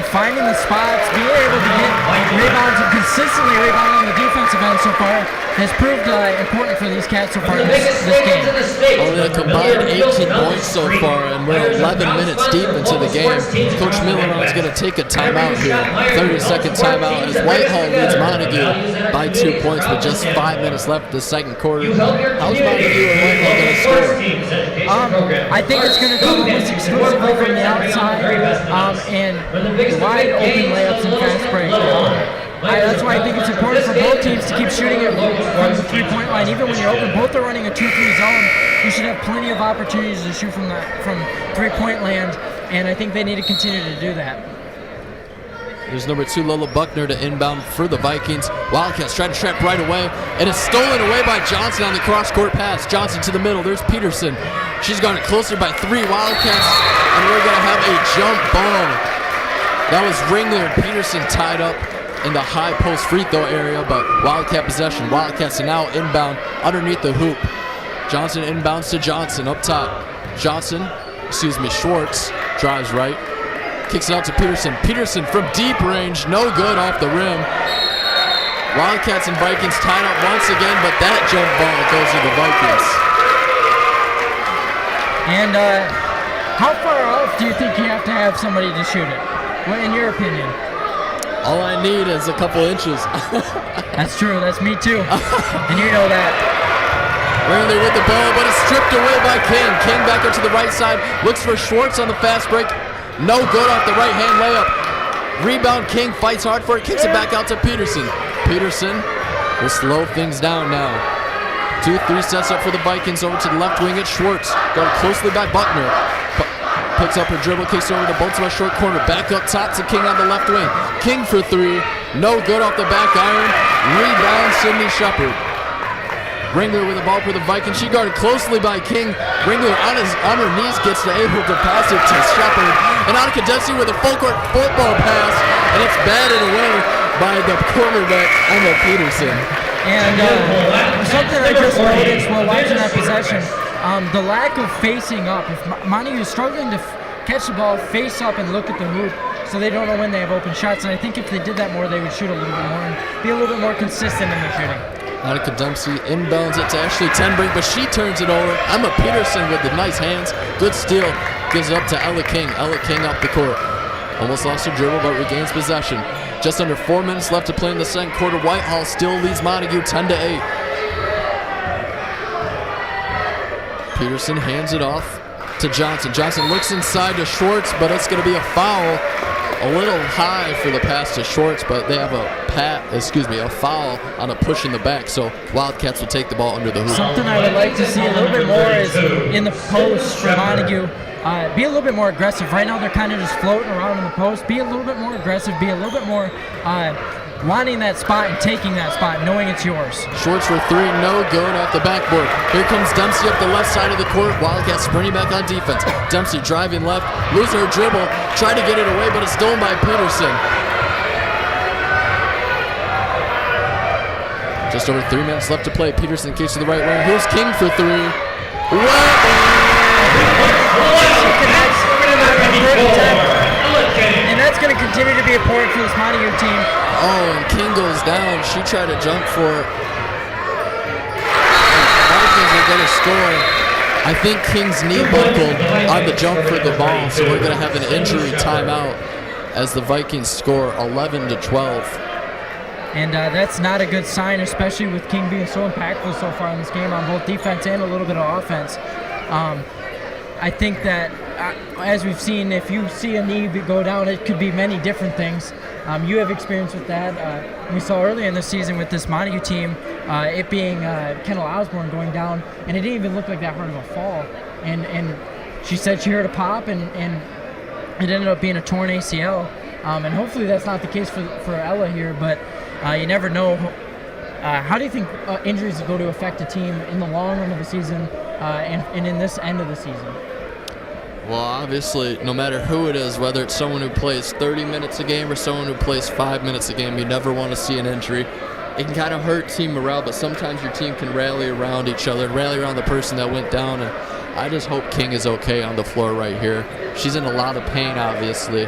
Speaker 5: Finding the spots, being able to get rebounds and consistently rebounding on the defensive end so far has proved important for these Cats so far in this game.
Speaker 3: Only a combined 18 points so far, and we're 11 minutes deep into the game. Coach Milleron is going to take a timeout here. 30-second timeout as Whitehall leads Montague by 2 points with just 5 minutes left in the second quarter. How's Montague and Whitehall going to score?
Speaker 5: I think it's going to come almost exclusively from the outside and wide open layups and fast break. That's why I think it's important for both teams to keep shooting it from the three-point line. Even when you're open, both are running a 2-3 zone. You should have plenty of opportunities to shoot from three-point land, and I think they need to continue to do that.
Speaker 3: There's number 2, Lola Buckner, to inbound for the Vikings. Wildcats try to trap right away, and it's stolen away by Johnson on the cross-court pass. Johnson to the middle. There's Peterson. She's gone closer by 3 Wildcats, and we're going to have a jump ball. That was Ringler and Peterson tied up in the high post free throw area, but Wildcat possession. Wildcats are now inbound underneath the hoop. Johnson inbounds to Johnson up top. Schwartz drives right. Kicks it out to Peterson. Peterson from deep range, no good off the rim. Wildcats and Vikings tied up once again, but that jump ball goes to the Vikings.
Speaker 5: And how far off do you think you have to have somebody to shoot it? What, in your opinion?
Speaker 3: All I need is a couple inches.
Speaker 5: That's true. That's me too. And you know that.
Speaker 3: Ringler with the ball, but it's stripped away by King. King back up to the right side. Looks for Schwartz on the fast break. No good off the right-hand layup. Rebound, King fights hard for it. Kicks it back out to Peterson. Peterson will slow things down now. 2-3 sets up for the Vikings. Over to the left wing. It's Schwartz. Guarded closely by Buckner. Picks up her dribble, kicks over to Boltzmann short corner. Back up top to King on the left wing. King for 3. No good off the back iron. Rebound, Sydney Shepard. Ringler with the ball for the Vikings. She guarded closely by King. Ringler on her knees gets able to pass it to Shepard. And Annika Dempsey with a full court football pass. And it's batted away by the cornerback, Emma Peterson.
Speaker 5: And something I just noticed while watching that possession, the lack of facing up. If Montague is struggling to catch the ball, face up and look at the hoop, so they don't know when they have open shots. And I think if they did that more, they would shoot a little bit more and be a little bit more consistent in their shooting.
Speaker 3: Annika Dempsey inbounds it to Ashley Tenberg, but she turns it over. Emma Peterson with the nice hands. Good steal. Gives it up to Ella King. Ella King off the court. Almost lost her dribble, but regains possession. Just under 4 minutes left to play in the second quarter. Whitehall still leads Montague 10-8.
Speaker 6: Peterson hands it off to Johnson. Johnson looks inside to Schwartz, but it's going to be a foul. A little high for the pass to Schwartz, but they have a foul on a push in the back, so Wildcats will take the ball under the hoop.
Speaker 5: Something I would like to see a little bit more is in the post for Montague. Be a little bit more aggressive. Right now they're kind of just floating around in the post. Be a little bit more aggressive. Be a little bit more wanting that spot and taking that spot, knowing it's yours.
Speaker 6: Schwartz for three, no good off the backboard. Here comes Dempsey up the left side of the court. Wildcats sprinting back on defense. Dempsey driving left, losing her dribble, tried to get it away, but it's stolen by Peterson. Just over 3 minutes left to play. Peterson kicks to the right wing. Here's King for three.
Speaker 5: And that's going to continue to be important for this Montague team.
Speaker 6: Oh, and King goes down. She tried to jump for it. Vikings are going to score. I think King's knee buckled on the jump for the ball, so we're going to have an injury timeout as the Vikings score 11-12.
Speaker 5: And that's not a good sign, especially with King being so impactful so far in this game on both defense and a little bit of offense. I think that, as we've seen, if you see a knee go down, it could be many different things. You have experience with that. We saw earlier in the season with this Montague team, it being Kendall Osborne going down, and it didn't even look like that hard of a fall. And she said she heard a pop, and it ended up being a torn ACL. And hopefully that's not the case for Ella here, but you never know. How do you think injuries go to affect a team in the long run of the season and in this end of the season?
Speaker 6: Well, obviously, no matter who it is, whether it's someone who plays 30 minutes a game or someone who plays 5 minutes a game, you never want to see an injury. It can kind of hurt team morale, but sometimes your team can rally around each other, rally around the person that went down, and I just hope King is okay on the floor right here. She's in a lot of pain, obviously,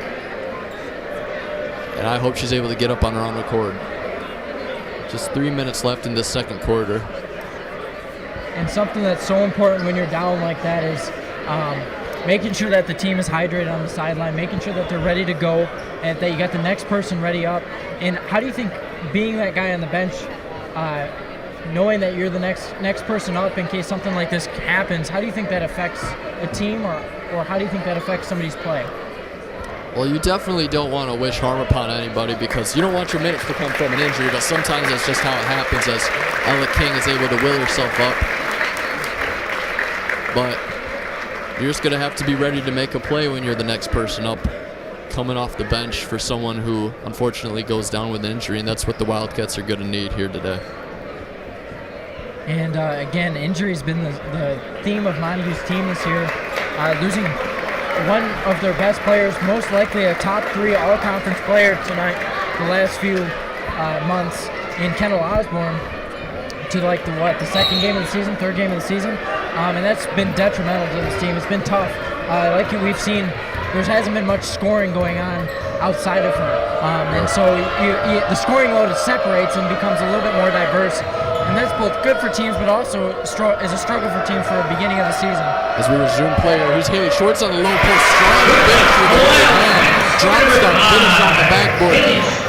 Speaker 6: and I hope she's able to get up on her own accord. Just 3 minutes left in this second quarter.
Speaker 5: And something that's so important when you're down like that is making sure that the team is hydrated on the sideline, making sure that they're ready to go, and that you got the next person ready up. And how do you think being that guy on the bench, knowing that you're the next person up in case something like this happens, how do you think that affects a team, or how do you think that affects somebody's play?
Speaker 6: Well, you definitely don't want to wish harm upon anybody because you don't want your minutes to come from an injury, but sometimes that's just how it happens as Ella King is able to will herself up. But you're just going to have to be ready to make a play when you're the next person up, coming off the bench for someone who unfortunately goes down with an injury, and that's what the Wildcats are going to need here today.
Speaker 5: And again, injury has been the theme of Montague's team this year, losing one of their best players, most likely a top 3 all-conference player tonight, the last few months, in Kendall Osborne, to the second game of the season, third game of the season, and that's been detrimental to this team. It's been tough. Like we've seen, there hasn't been much scoring going on outside of her, and so the scoring load separates and becomes a little bit more diverse. And that's both good for teams, but also is a struggle for teams for the beginning of the season. As
Speaker 6: we resume play, here's Haley Schwartz on the low post. Strong finish with the right hand. Drop step finish on the backboard.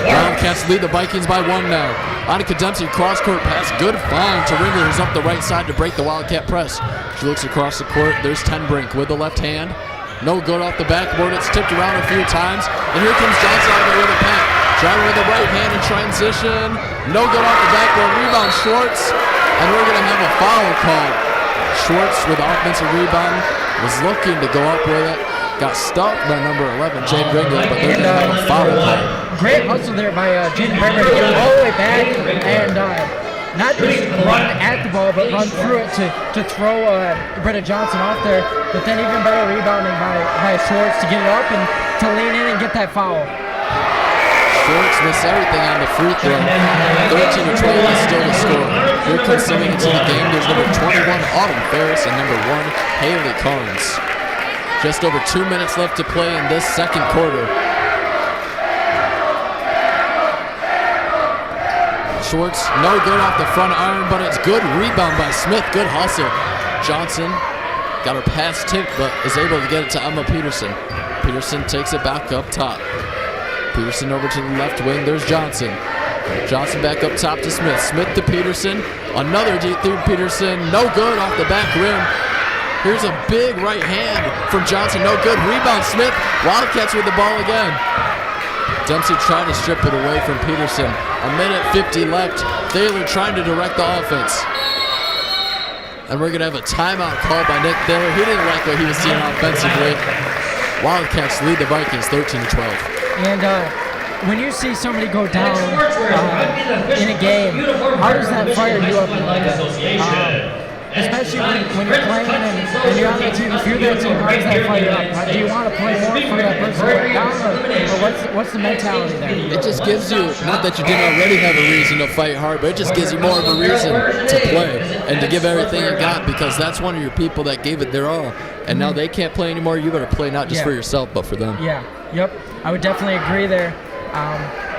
Speaker 6: Wildcats lead the Vikings by 1 now. Annika Dempsey cross-court pass. Good find. Teringer is up the right side to break the Wildcat press. She looks across the court. There's Tenbrink with the left hand. No good off the backboard. It's tipped around a few times. And here comes Johnson out there with a pass. Driving with the right hand in transition. No good off the backboard. Rebound Schwartz. And we're going to have a foul called. Schwartz with the offensive rebound. Was looking to go up with it. Got stopped by number 11, Jane Gringo, but they're going to have a foul call.
Speaker 5: Great hustle there by Jane Gringo to get all the way back and not just run at the ball, but run through it to throw Britta Johnson off there. But then even better rebounding by Schwartz to get it up and to lean in and get that foul.
Speaker 6: Schwartz missed everything on the free throw. 13-12 is still the score. Here comes coming into the game. There's number 21, Autumn Ferris, and number 1, Haley Carnes. Just over 2 minutes left to play in this second quarter. Schwartz, no good off the front iron, but it's good rebound by Smith. Good hustle. Johnson got her pass tipped, but is able to get it to Emma Peterson. Peterson takes it back up top. Peterson over to the left wing. There's Johnson. Johnson back up top to Smith. Smith to Peterson. Another deep through Peterson. No good off the back rim. Here's a big right hand from Johnson. No good. Rebound, Smith. Wildcats with the ball again. Dempsey trying to strip it away from Peterson. A minute 50 left. Thaler trying to direct the offense. And we're going to have a timeout called by Nick Thaler. He didn't like what he was seeing offensively. Wildcats lead the Vikings 13-12.
Speaker 5: And when you see somebody go down in a game, how does that fire you up? Especially when you're playing and you're on the team, if you're that team, how does that fire you up? Do you want to play more for that person going down, or what's the mentality there?
Speaker 6: It just gives you, not that you didn't already have a reason to fight hard, but it just gives you more of a reason to play and to give everything you got, because that's one of your people that gave it their all. And now they can't play anymore. You better play not just for yourself, but for them.
Speaker 5: Yeah, yep. I would definitely agree there.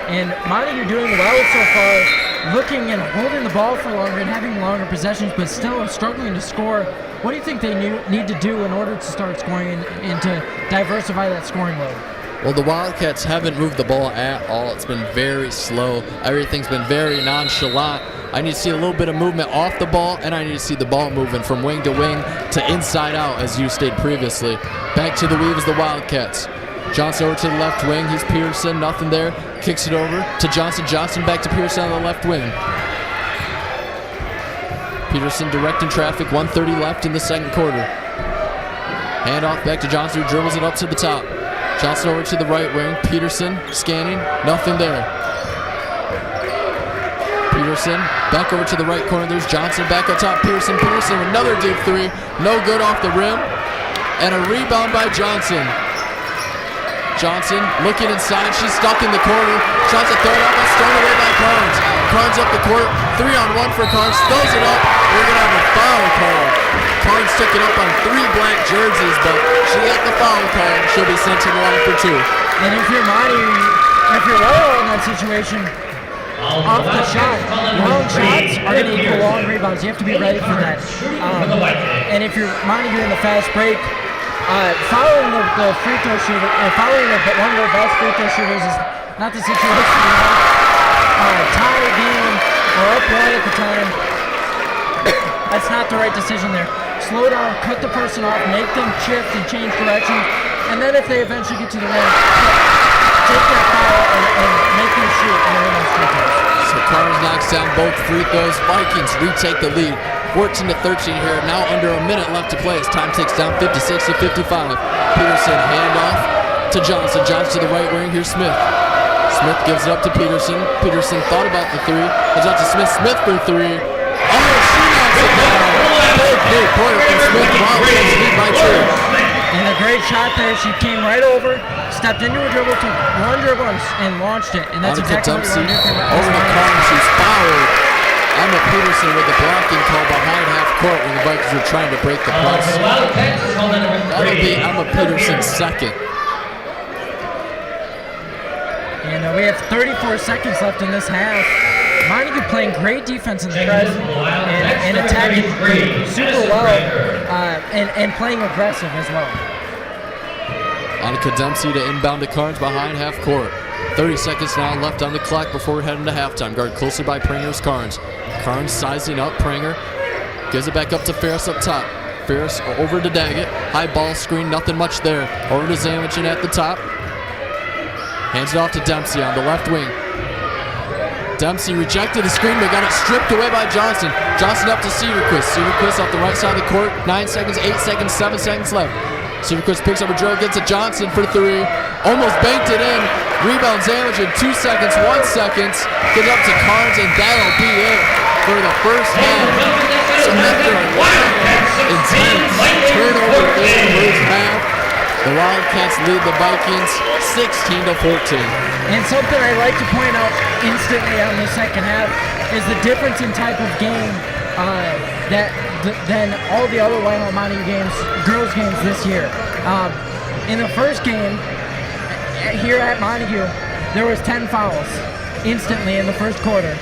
Speaker 5: And Montague doing well so far, looking and holding the ball for longer and having longer possessions, but still struggling to score. What do you think they need to do in order to start scoring and to diversify that scoring load?
Speaker 6: Well, the Wildcats haven't moved the ball at all. It's been very slow. Everything's been very nonchalant. I need to see a little bit of movement off the ball, and I need to see the ball moving from wing to wing to inside out, as you stated previously. Back to the weave is the Wildcats. Johnson over to the left wing. He's Pearson, nothing there. Kicks it over to Johnson. Johnson back to Pearson on the left wing. Peterson directing traffic, 1:30 left in the second quarter. Handoff back to Johnson, who dribbles it up to the top. Johnson over to the right wing. Peterson scanning, nothing there. Peterson back over to the right corner. There's Johnson back up top. Pearson with another deep three. No good off the rim. And a rebound by Johnson. Johnson looking inside. She's stuck in the corner. Tries to throw it up. That's thrown away by Carnes. Carnes up the court. 3-on-1 for Carnes. Throws it up. We're going to have a foul call. Carnes took it up on 3 black jerseys, but she got the foul call. She'll be sent to the line for 2.
Speaker 5: And if you're Royal in that situation, off the shot, long shots are going to equal long rebounds. You have to be ready for that. And if you're Montague in the fast break, following the free throw shooter, following one of their best free throw shooters is not the situation we want. Tie the game, or up 1 at the time. That's not the right decision there. Slow down, cut the person off, make them shift and change directions, and then if they eventually get to the rim, take that foul and make them shoot and win those free throws.
Speaker 6: So Carnes knocks down both free throws. Vikings retake the lead. 14-13 here, now under a minute left to play as time ticks down 56-55. Peterson handoff to Johnson. Johnson to the right wing. Here's Smith. Smith gives it up to Peterson. Peterson thought about the 3. Goes out to Smith. Smith for 3. Oh, she knocks it down. Big pointer from Smith. Wildcats lead by 2.
Speaker 5: And a great shot there. She came right over, stepped into a dribble, took 1 dribble and launched it. And that's exactly what we want to do.
Speaker 6: Over to Carnes, who's fouled. Emma Peterson with the blocking call behind half court when the Vikings were trying to break the press. That'll be Emma Peterson's second.
Speaker 5: And we have 34 seconds left in this half. Montague playing great defense in the press and attacking super well and playing aggressive as well.
Speaker 6: Annika Dempsey to inbound to Carnes behind half court. 30 seconds now left on the clock before we head into halftime. Guarded closely by Pringer's Carnes. Carnes sizing up Pringer. Gives it back up to Ferris up top. Ferris over to Daggett. High ball screen, nothing much there. Over to Zamichin at the top. Hands it off to Dempsey on the left wing. Dempsey rejected the screen, but got it stripped away by Johnson. Johnson up to Cedarquist. Cedarquist off the right side of the court. 9 seconds, 8 seconds, 7 seconds left. Cedarquist picks up a dribble, gets to Johnson for 3. Almost banked it in. Rebound Zamichin, 2 seconds, 1 second. Gets up to Carnes, and that'll be it for the first half. So after a intense turnover in the first half, the Wildcats lead the Vikings 16-14.
Speaker 5: And something I like to point out instantly on the second half is the difference in type of game than all the other Whitehall Montague games, girls games this year. In the first game here at Montague, there was 10 fouls instantly in the first quarter,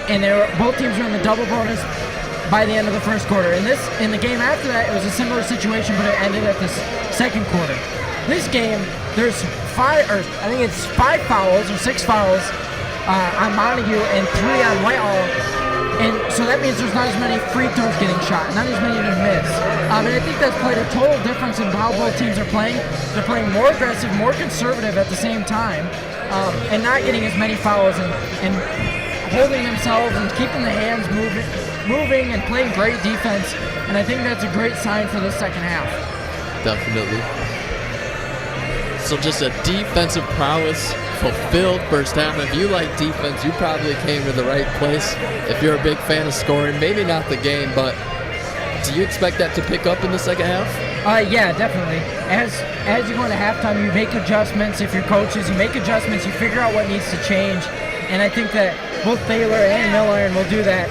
Speaker 5: and both teams were in the double bonus by the end of the first quarter. In the game after that, it was a similar situation, but it ended at the second quarter. This game, there's 5 fouls or 6 fouls on Montague and 3 on Whitehall. And so that that means there's not as many free throws getting shot, not as many to miss. And I think that's played a total difference in how both teams are playing. They're playing more aggressive, more conservative at the same time, and not getting as many fouls and holding themselves and keeping the hands moving and playing great defense. And I think that's a great sign for the second half.
Speaker 6: Definitely. So just a defensive prowess fulfilled first half. If you like defense, you probably came to the right place. If you're a big fan of scoring, maybe not the game, but do you expect that to pick up in the second half?
Speaker 5: Yeah, definitely. As you go into halftime, you make adjustments. If you're coaches, you make adjustments. You figure out what needs to change. And I think that both Thaler and Milliron will do that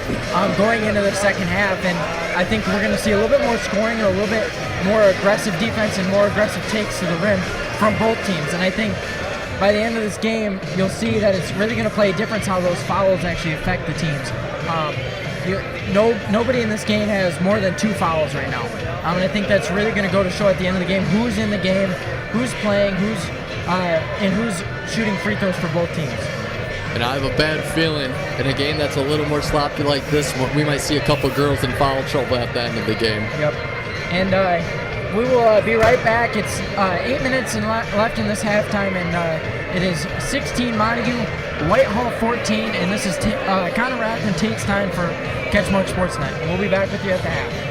Speaker 5: going into the second half. And I think we're going to see a little bit more scoring and a little bit more aggressive defense and more aggressive takes to the rim from both teams. And I think by the end of this game, you'll see that it's really going to play a difference how those fouls actually affect the teams. Nobody in this game has more than 2 fouls right now. And I think that's really going to go to show at the end of the game who's in the game, who's playing, and who's shooting free throws for both teams.
Speaker 6: And I have a bad feeling in a game that's a little more sloppy like this one, we might see a couple girls in foul trouble at the end of the game.
Speaker 5: Yep. And we will be right back. It's 8 minutes left in this halftime, and it is 16 Montague, Whitehall 14, and this is Connor Raeth and Tate Stine for CatchMark SportsNet. And we'll be back with you at the half.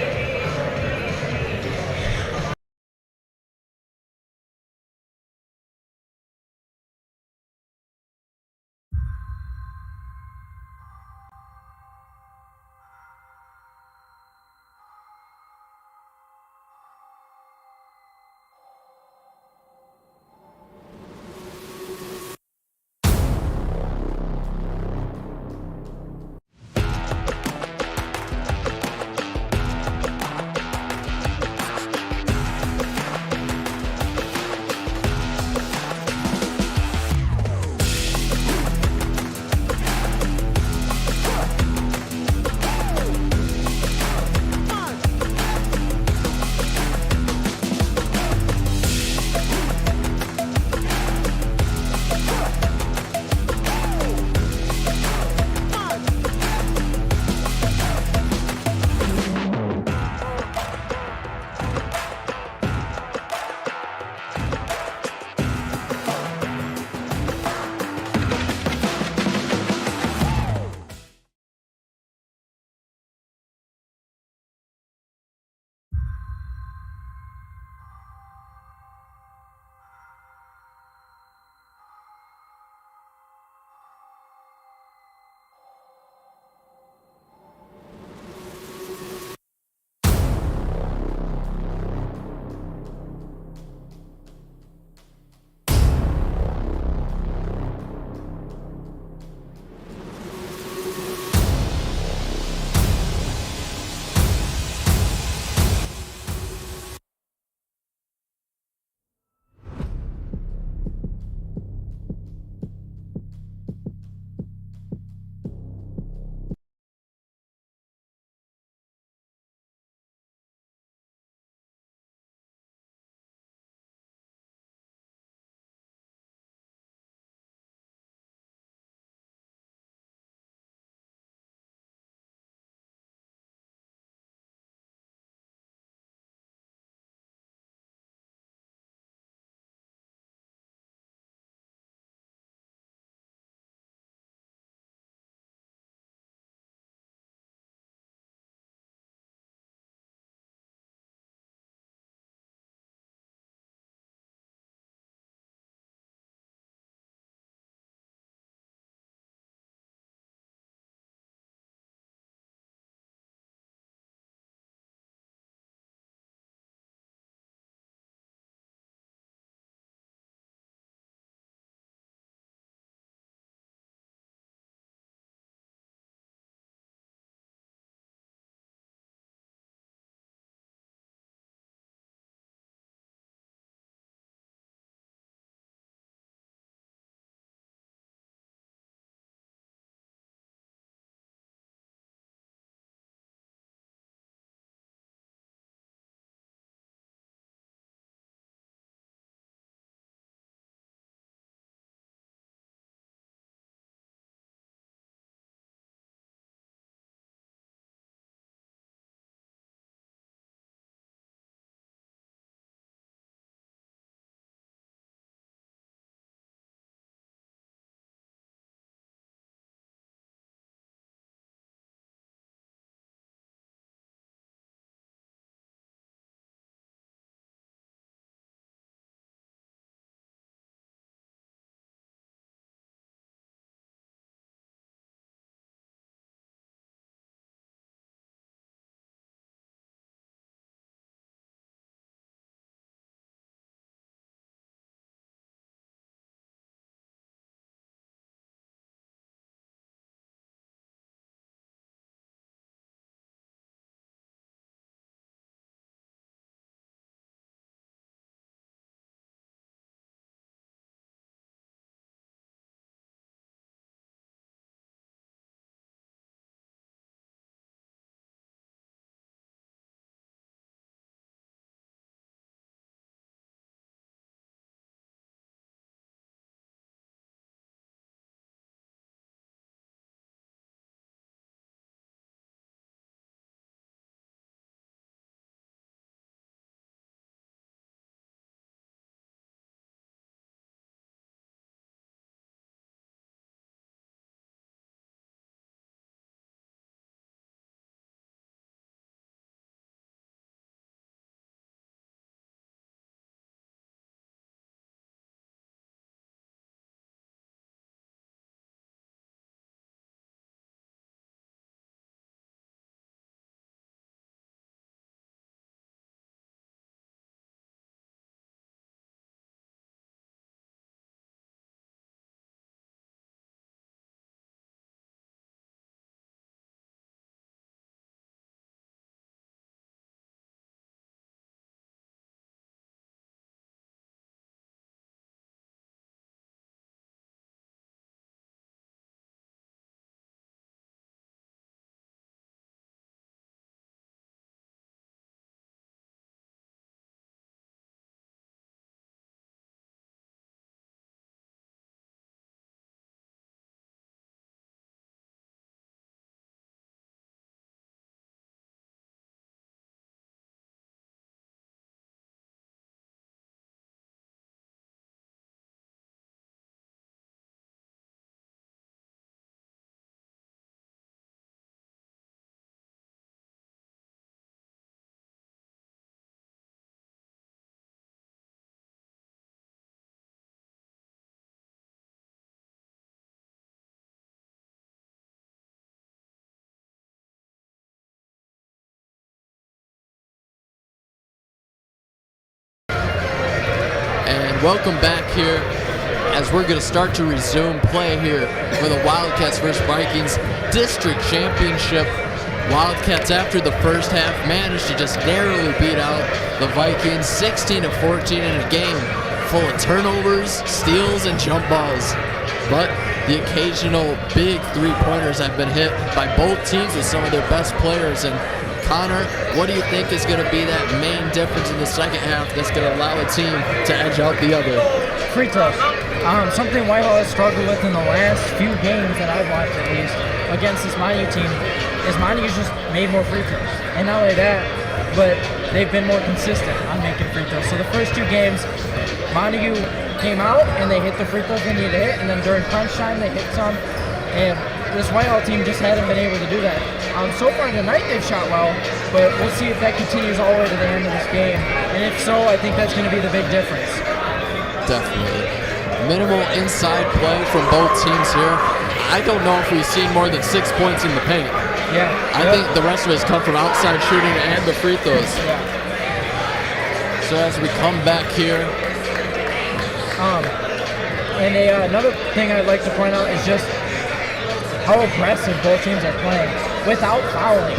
Speaker 6: and welcome back here as we're going to start to resume play here for the Wildcats vs. Vikings District Championship. Wildcats, after the first half, managed to just narrowly beat out the Vikings 16-14 in a game full of turnovers, steals, and jump balls. But the occasional big three-pointers have been hit by both teams with some of their best players. And Connor, what do you think is going to be that main difference in the second half that's going to allow a team to edge out the other?
Speaker 5: Free throws. Something Whitehall has struggled with in the last few games that I've watched, at least, against this Montague team, is Montague's just made more free throws. And not only that, but they've been more consistent on making free throws. So the first two games, Montague came out and they hit the free throws they needed to hit, and then during crunch time they hit some. And this Whitehall team just hasn't been able to do that. So far tonight they've shot well, but we'll see if that continues all the way to the end of this game. And if so, I think that's going to be the big difference.
Speaker 6: Definitely. Minimal inside play from both teams here. I don't know if we've seen more than 6 points in the paint.
Speaker 5: Yeah.
Speaker 6: I think the rest of it has come from outside shooting and the free throws.
Speaker 5: Yeah.
Speaker 6: So as we come back here.
Speaker 5: And another thing I'd like to point out is just how aggressive both teams are playing without fouling.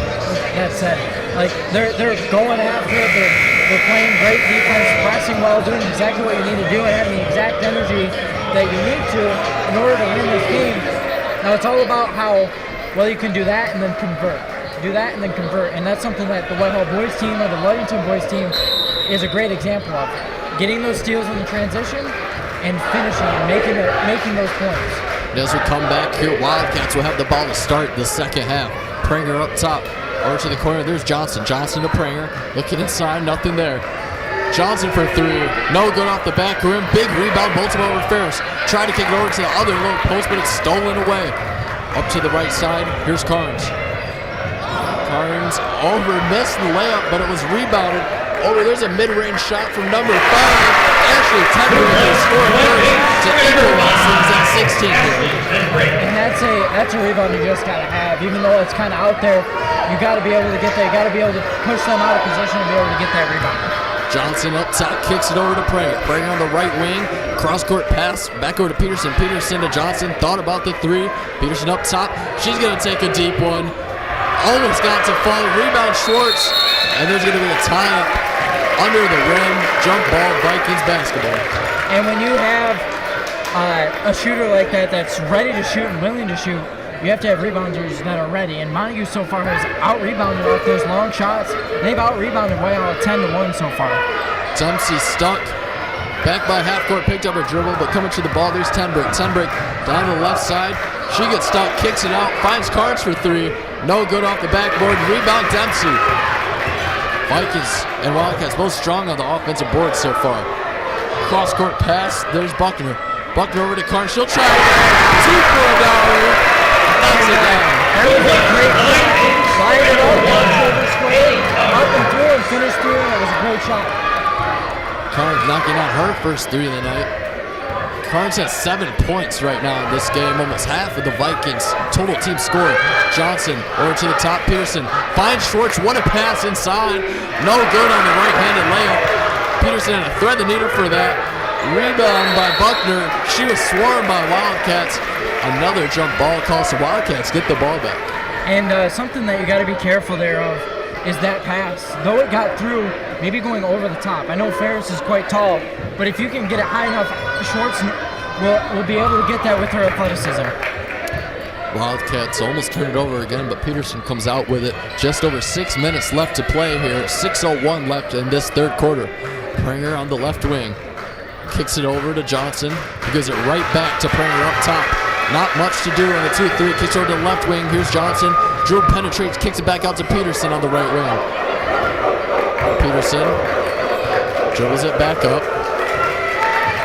Speaker 5: That said, like they're going after it. They're playing great defense, pressing well, doing exactly what you need to do, and having the exact energy that you need to in order to win this game. Now it's all about how well you can do that and then convert. Do that and then convert, and that's something that the Whitehall boys team or the Ludington boys team is a great example of. Getting those steals in the transition and finishing and making those points.
Speaker 6: And as we come back here, Wildcats will have the ball to start the second half. Pranger up top. Over to the corner, there's Johnson. Johnson to Pranger. Looking inside, nothing there. Johnson for three. No good off the back rim. Big rebound, Baltimore over Ferris. Tried to kick it over to the other low post, but it's stolen away. Up to the right side, here's Carnes. Carnes over, missed the layup, but it was rebounded. Over, there's a mid-range shot from number 5. Ashley Tender will score to equalize things at 16.
Speaker 5: And that's a rebound you just gotta have. Even though it's kind of out there, you gotta be able to get there. You gotta be able to push them out of position and be able to get that rebound.
Speaker 6: Johnson up top, kicks it over to Pranger. Pranger on the right wing, cross-court pass, back over to Peterson. Peterson to Johnson, thought about the three. Peterson up top, she's gonna take a deep one. Almost got to fall, rebound Schwartz, and there's gonna be a tie-up under the rim, jump ball, Vikings basketball.
Speaker 5: And when you have a shooter like that that's ready to shoot and willing to shoot, you have to have rebounders that are ready. And Montague so far has out-rebounded off those long shots. They've out-rebounded Whitehall 10-1 so far.
Speaker 6: Dempsey stuck. Back by half court, picked up her dribble, but coming to the ball, there's Tenbrick. Tenbrick down the left side. She gets stuck, kicks it out, finds Carnes for three. No good off the backboard. Rebound Dempsey. Vikings and Wildcats both strong on the offensive board so far. Cross-court pass, there's Buckner. Buckner over to Carnes, she'll try two for a dollar. Knocks it down.
Speaker 5: That was a great shot. Slide it up, shoulder square, up and through and finish through, and it was a great shot.
Speaker 6: Carnes knocking out her first three of the night. Carnes has 7 points right now in this game, almost half of the Vikings' total team score. Johnson over to the top, Peterson finds Schwartz, what a pass inside. No good on the right-handed layup. Peterson had to thread the needle for that. Rebound by Buckner. She was swarmed by Wildcats. Another jump ball call, so Wildcats get the ball back.
Speaker 5: And something that you got to be careful there of is that pass. Though it got through, maybe going over the top. I know Ferris is quite tall, but if you can get it high enough, Schwartz will be able to get that with her athleticism.
Speaker 6: Wildcats almost turned it over again, but Peterson comes out with it. Just over 6 minutes left to play here. 6:01 left in this third quarter. Pranger on the left wing. Kicks it over to Johnson. He gives it right back to Pranger up top. Not much to do on the 2-3. Kicks over to the left wing. Here's Johnson. Drew penetrates, kicks it back out to Peterson on the right wing. Peterson dribbles it back up.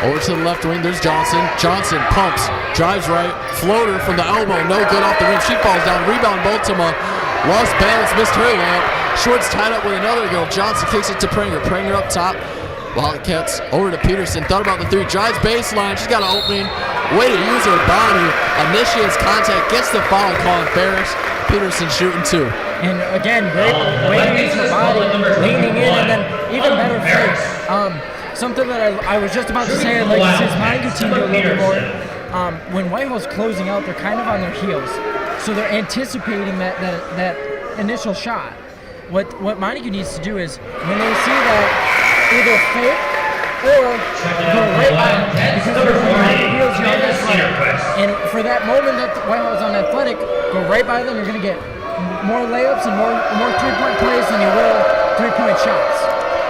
Speaker 6: Over to the left wing, there's Johnson. Johnson pumps, drives right, floater from the elbow, no good off the rim. She falls down, rebound Baltimore. Lost balance, missed her layup. Schwartz tied up with another girl. Johnson kicks it to Pranger. Pranger up top. Wildcats over to Peterson. Thought about the three, drives baseline. She's got an opening. Way to use her body. Initiates contact, gets the foul call on Ferris. Peterson shooting two.
Speaker 5: And again, great way to use her body, leaning in, and then even better fake. something that I was just about to say, I'd like to see this Montague team do a little bit more. When Whitehall's closing out, they're kind of on their heels. So they're anticipating that initial shot. What Montague needs to do is, when they see that, either fake or go right by them, because they're on their heels, you're unathletic. And for that moment that Whitehall's unathletic, go right by them, you're going to get more layups and more three-point plays than you will three-point shots.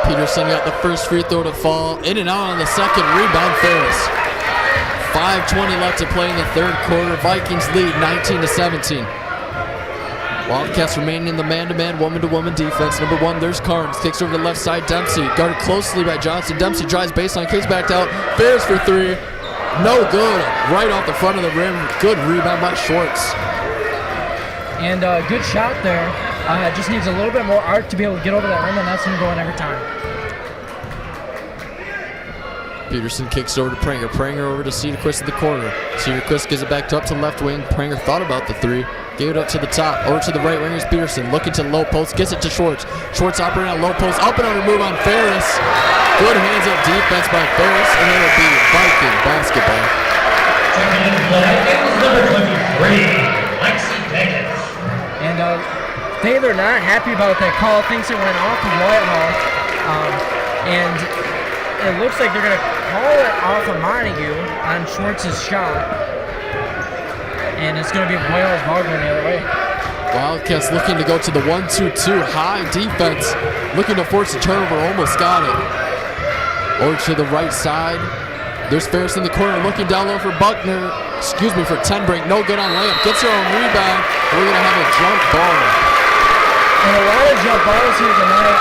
Speaker 6: Peterson got the first free throw to fall. In and out on the second. Rebound Ferris. 5:20 left to play in the third quarter. Vikings lead 19-17. Wildcats remaining in the man-to-man, woman-to-woman defense. Number 1, there's Carnes. Kicks over to the left side. Dempsey guarded closely by Johnson. Dempsey drives baseline, kicks back out. Ferris for 3. No good. Right off the front of the rim. Good rebound by Schwartz.
Speaker 5: And good shot there. Just needs a little bit more arc to be able to get over that rim, and that's going to go in every time.
Speaker 6: Peterson kicks over to Pranger. Pranger over to Cedarquist in the corner. Cedarquist gives it back up to left wing. Pranger thought about the 3. Gave it up to the top. Over to the right wing is Peterson. Looking to the low post. Gets it to Schwartz. Schwartz operating on low post. Up and under move on Ferris. Good hands up defense by Ferris. And it'll be Viking basketball.
Speaker 4: Checking in play is number 23, Lexi Pickett.
Speaker 5: And they're not happy about that call. Thinks it went off of Whitehall. And it looks like they're going to call it off of Montague on Schwartz's shot. And it's going to be Whitehall's ball going the other way.
Speaker 6: Wildcats looking to go to the 1-2-2 high defense. Looking to force a turnover. Almost got it. Over to the right side. There's Ferris in the corner looking down low for Buckner. For Tenbrink. No good on layup. Gets her own rebound. We're going to have a jump ball.
Speaker 5: And a lot of jump balls here tonight.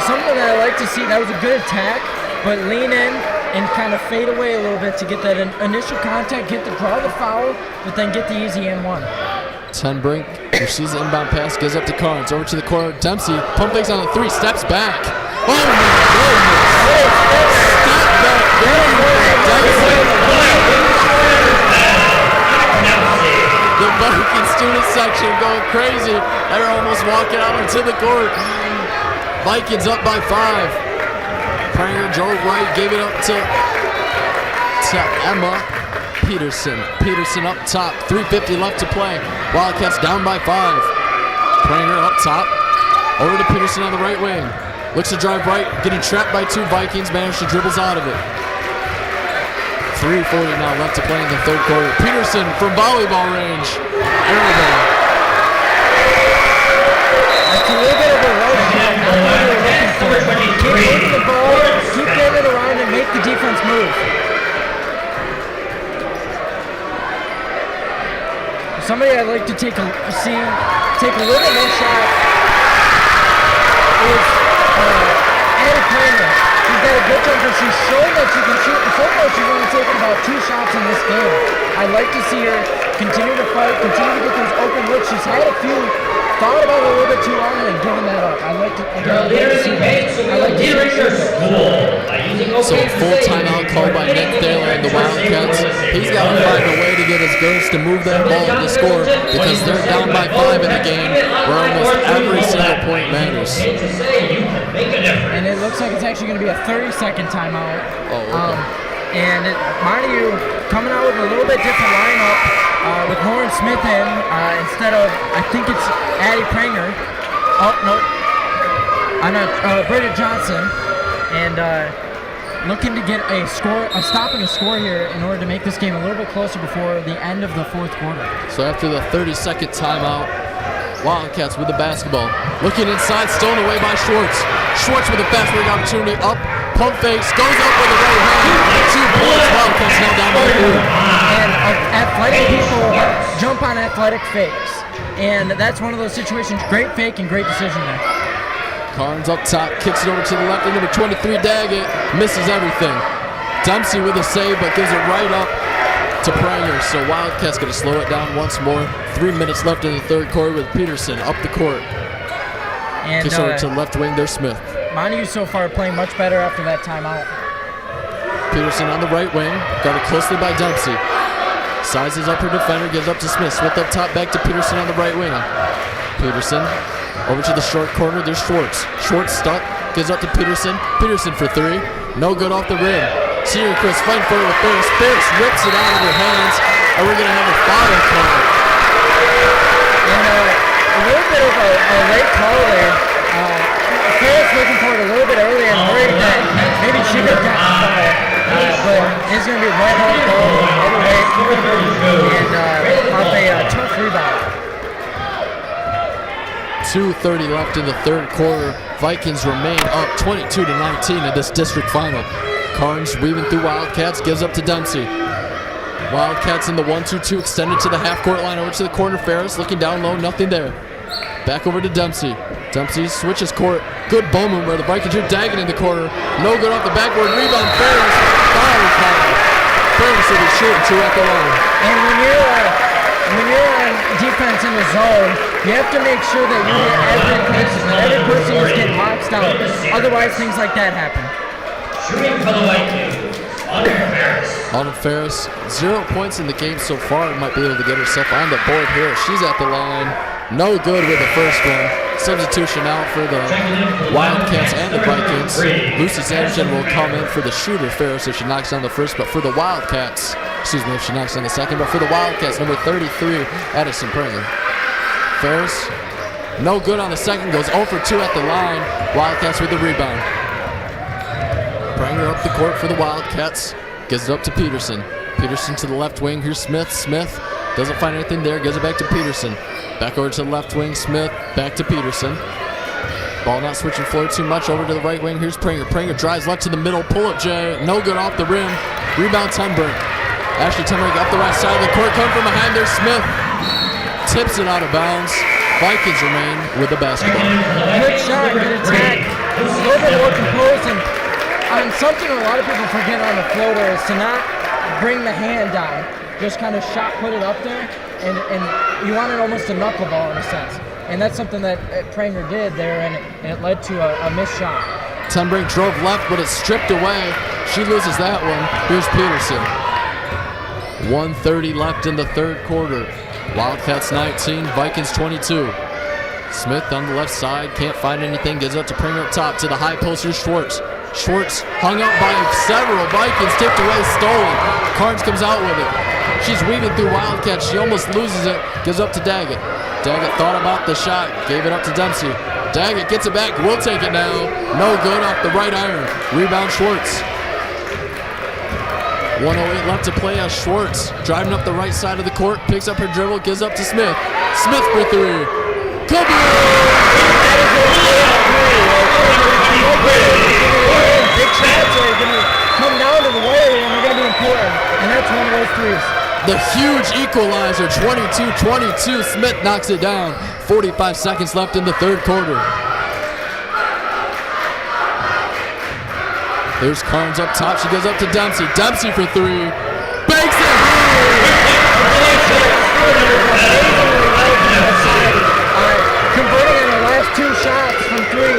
Speaker 5: Something that I like to see, that was a good attack, but lean in and kind of fade away a little bit to get that initial contact, draw the foul, but then get the easy and-one.
Speaker 6: Tenbrink receives the inbound pass, gives up to Carnes. Over to the corner. Dempsey. Pump fakes on the 3. Steps back. Oh, my goodness. Step back. The Viking student section going crazy. They're almost walking out into the court. Vikings up by 5. Pranger drove right, gave it up to Emma Peterson. Peterson up top, 3:50 left to play. Wildcats down by 5. Pranger up top, over to Peterson on the right wing. Looks to drive right, getting trapped by 2 Vikings, managed to dribbles out of it. 3:40 now left to play in the third quarter. Peterson from volleyball range. Airable.
Speaker 5: That's a little bit of a rush. Keep moving the ball, keep getting it around, and make the defense move. Somebody I'd like to take a little bit more shot is Anna Kramer. She's got a good jumper. She's shown that she can shoot, and so far she's only taken about 2 shots in this game. I'd like to see her continue to fight, continue to get those open looks. She's had a few. Thought about it a little bit too long and given that up. I like to see that.
Speaker 6: So full timeout called by Nick Thaler and the Wildcats. He's got to find a way to get his girls to move that ball to score because they're down by 5 in a game where almost every single point matters.
Speaker 5: And it looks like it's actually going to be a 30-second timeout.
Speaker 6: Oh, okay.
Speaker 5: And Montague coming out with a little bit different lineup. With Lauren Smith in instead of, I think it's Addie Pranger. Oh, no. Britta Johnson. And looking to get a stop and a score here in order to make this game a little bit closer before the end of the fourth quarter.
Speaker 6: So after the 30-second timeout, Wildcats with the basketball. Looking inside, stolen away by Schwartz. Schwartz with a fast break opportunity. Up, pump fakes, goes up with the right hand. 2 points, Wildcats now down by 4.
Speaker 5: And athletic people jump on athletic fakes. And that's one of those situations. Great fake and great decision there.
Speaker 6: Carnes up top, kicks it over to the left. Number 23, Daggett, misses everything. Dempsey with a save, but gives it right up to Pranger. So Wildcats going to slow it down once more. 3 minutes left in the third quarter with Peterson up the court.
Speaker 5: And
Speaker 6: kicks over to the left wing, there's Smith.
Speaker 5: Montague so far playing much better after that timeout.
Speaker 6: Peterson on the right wing, guarded closely by Dempsey. Sizes up her defender, gives up to Smith. Smith up top, back to Peterson on the right wing. Peterson over to the short corner, there's Schwartz. Schwartz stuck, Gives up to Peterson. Peterson for three. No good off the rim. Senior Chris fighting for it with Ferris. Ferris rips it out of her hands, and we're going to have a foul call.
Speaker 5: And a little bit of a late call there. Ferris looking for it a little bit early and worried that maybe she could have gotten the foul. But it's going to be Whitehall ball overweight and off a tough rebound.
Speaker 6: 2:30 left in the third quarter. Vikings remain up 22-19 in this district final. Carnes weaving through Wildcats, gives up to Dempsey. Wildcats in the 1-2-2, extended to the half-court line, over to the corner. Ferris looking down low, nothing there. Back over to Dempsey. Dempsey switches court. Good ball move where the Vikings are dagging in the corner. No good off the backboard. Rebound, Ferris. Foul call. Ferris will be shooting two at the line.
Speaker 5: And when you're on defense in the zone, you have to make sure that you get every person is getting boxed out. Otherwise, things like that happen.
Speaker 4: Shooting for the Vikings,
Speaker 6: Autumn Ferris, 0 points in the game so far. Might be able to get herself on the board here. She's at the line. No good with the first one. Substitution out for the Wildcats and the Vikings. Lucy Sampson will come in for the shooter, Ferris, if she knocks down the first, but for the Wildcats, excuse me, if she knocks down the second, but for the Wildcats, number 33, Addison Pringer. Ferris, no good on the second, goes 0 for 2 at the line. Wildcats with the rebound. Pringer up the court for the Wildcats, gives it up to Peterson. Peterson to the left wing, here's Smith. Smith doesn't find anything there, gives it back to Peterson. Back over to the left wing, Smith, back to Peterson. Ball not switching floor too much, over to the right wing, here's Pringer. Pringer drives left to the middle, pull-up J, no good off the rim. Rebound Tenbrink. Ashley Tenbrink up the right side of the court, coming from behind there, Smith tips it out of bounds. Vikings remain with the basketball.
Speaker 5: Good shot, good attack. A little bit more composed, and something a lot of people forget on the floater is to not bring the hand down. Just kind of shot put it up there, and you want it almost a knuckleball in a sense. And that's something that Pranger did there, and it led to a missed shot.
Speaker 6: Tenbrink drove left, but it's stripped away. She loses that one. Here's Peterson. 1:30 left in the third quarter. Wildcats 19, Vikings 22. Smith on the left side, can't find anything, gives up to Pringer up top to the high poster, Schwartz. Schwartz hung up by several Vikings, tipped away, stolen. Carnes comes out with it. She's weaving through Wildcats, she almost loses it, gives up to Daggett. Daggett thought about the shot, gave it up to Dempsey. Daggett gets it back, will take it now. No good off the right iron. Rebound Schwartz. 1:08 left to play as Schwartz driving up the right side of the court, picks up her dribble, gives up to Smith. Smith for three. Big
Speaker 5: shots are going to come down to the wire and they're going to be important, and that's one of those threes.
Speaker 6: The huge equalizer, 22-22. Smith knocks it down. 45 seconds left in the third quarter. There's Carnes up top. She goes up to Dempsey. Dempsey for three. Banks it!
Speaker 5: Converting in the last two shots from three.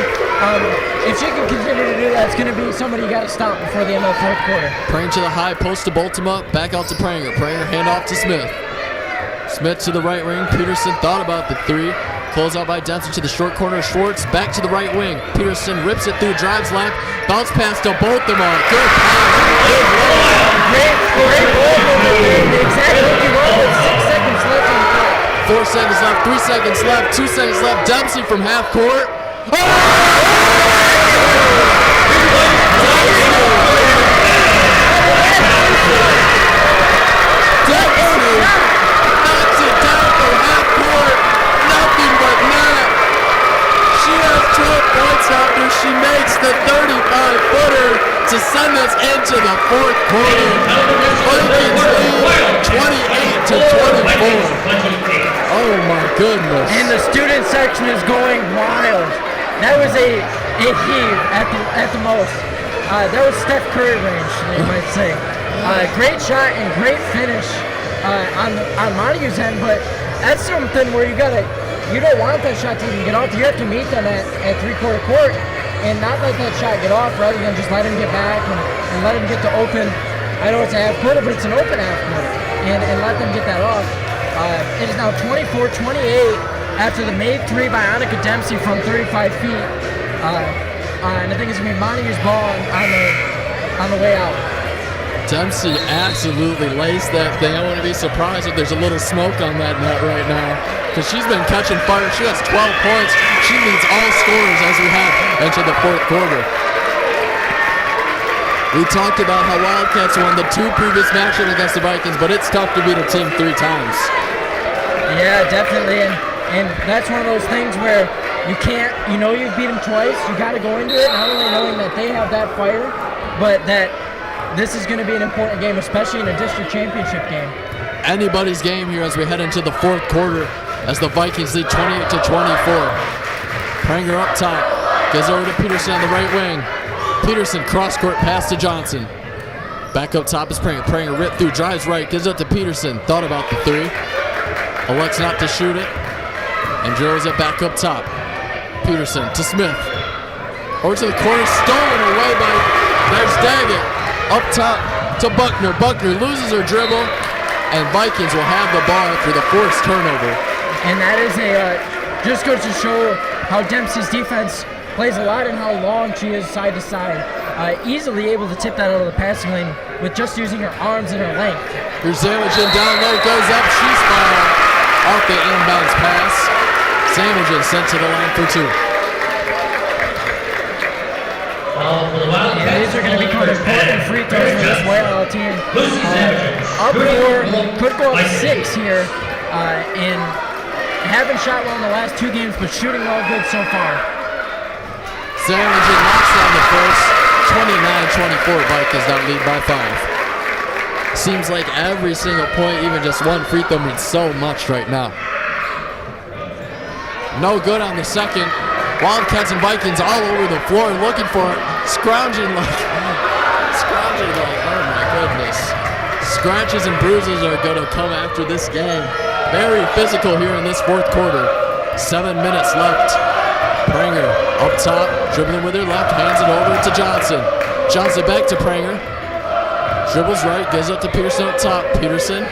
Speaker 5: If she can continue to do that, it's going to be somebody you got to stop before the end of the fourth quarter.
Speaker 6: Pranger to the high post to Boltima. Back out to Pranger. Pranger hand off to Smith. Smith to the right wing. Peterson thought about the three. Close out by Dempsey to the short corner. Schwartz back to the right wing. Peterson rips it through, drives left. Bounce pass to Boltima. Good pass. Good
Speaker 5: Great ball movement. Exactly what you want with 6 seconds left on the clock.
Speaker 6: 4 seconds left, 3 seconds left, 2 seconds left. Dempsey from half court. Oh! Dempsey knocks it down from half court. Nothing but net. She has 12 points after she makes the 35-footer to send us into the fourth quarter. Vikings lead 28-24. Oh my goodness.
Speaker 5: And the student section is going wild. That was a heave at the most. That was Steph Curry range, you might say. Great shot and great finish on Montague's end, but that's something where you don't want that shot to even get off. You have to meet them at three-quarter court and not let that shot get off rather than just let him get back and let him get to open. I know it's a half quarter, but it's an open half quarter, and let them get that off. It is now 24-28 after the made three by Annika Dempsey from 35 feet. and I think it's going to be Montague's ball on the way out.
Speaker 6: Dempsey absolutely laced that thing. I wouldn't be surprised if there's a little smoke on that net right now, because she's been catching fire. She has 12 points. She leads all scorers as we head into the fourth quarter. We talked about how Wildcats won the 2 previous matches against the Vikings, but it's tough to beat a team 3 times.
Speaker 5: Yeah, definitely, and that's one of those things where you can't, you've beat them twice. You got to go into it not only knowing that they have that fire, but that this is going to be an important game, especially in a district championship game.
Speaker 6: Anybody's game here as we head into the fourth quarter, as the Vikings lead 28-24. Pranger up top, gives over to Peterson on the right wing. Peterson cross-court pass to Johnson. Back up top is Pranger. Pranger ripped through, drives right, gives it to Peterson. Thought about the 3. Elects not to shoot it, and drills it back up top. Peterson to Smith. Over to the corner, stolen away by, there's Daggett. Up top to Buckner. Buckner loses her dribble, and Vikings will have the ball after the forced turnover.
Speaker 5: And that is just goes to show how Dempsey's defense plays a lot and how long she is side to side. Easily able to tip that out of the passing lane with just using her arms and her length.
Speaker 6: Here's Zamajan down low, goes up, she's fouled off the inbounds pass. Zamajan sent to the line for 2.
Speaker 5: Yeah, these are going to become important free throws for this Whitehall team. Up 4, could go up 6 here, and haven't shot well in the last 2 games, but shooting well good so far.
Speaker 6: Zamajan knocks down the first. 29-24, Vikings now lead by 5. Seems like every single point, even just 1 free throw, means so much right now. No good on the second. Wildcats and Vikings all over the floor looking for it. Scrounging like, oh my goodness. Scratches and bruises are going to come after this game. Very physical here in this fourth quarter. 7 minutes left. Pranger up top, dribbling with her left, hands it over to Johnson. Johnson back to Pranger. Dribbles right, gives up to Peterson up top. Peterson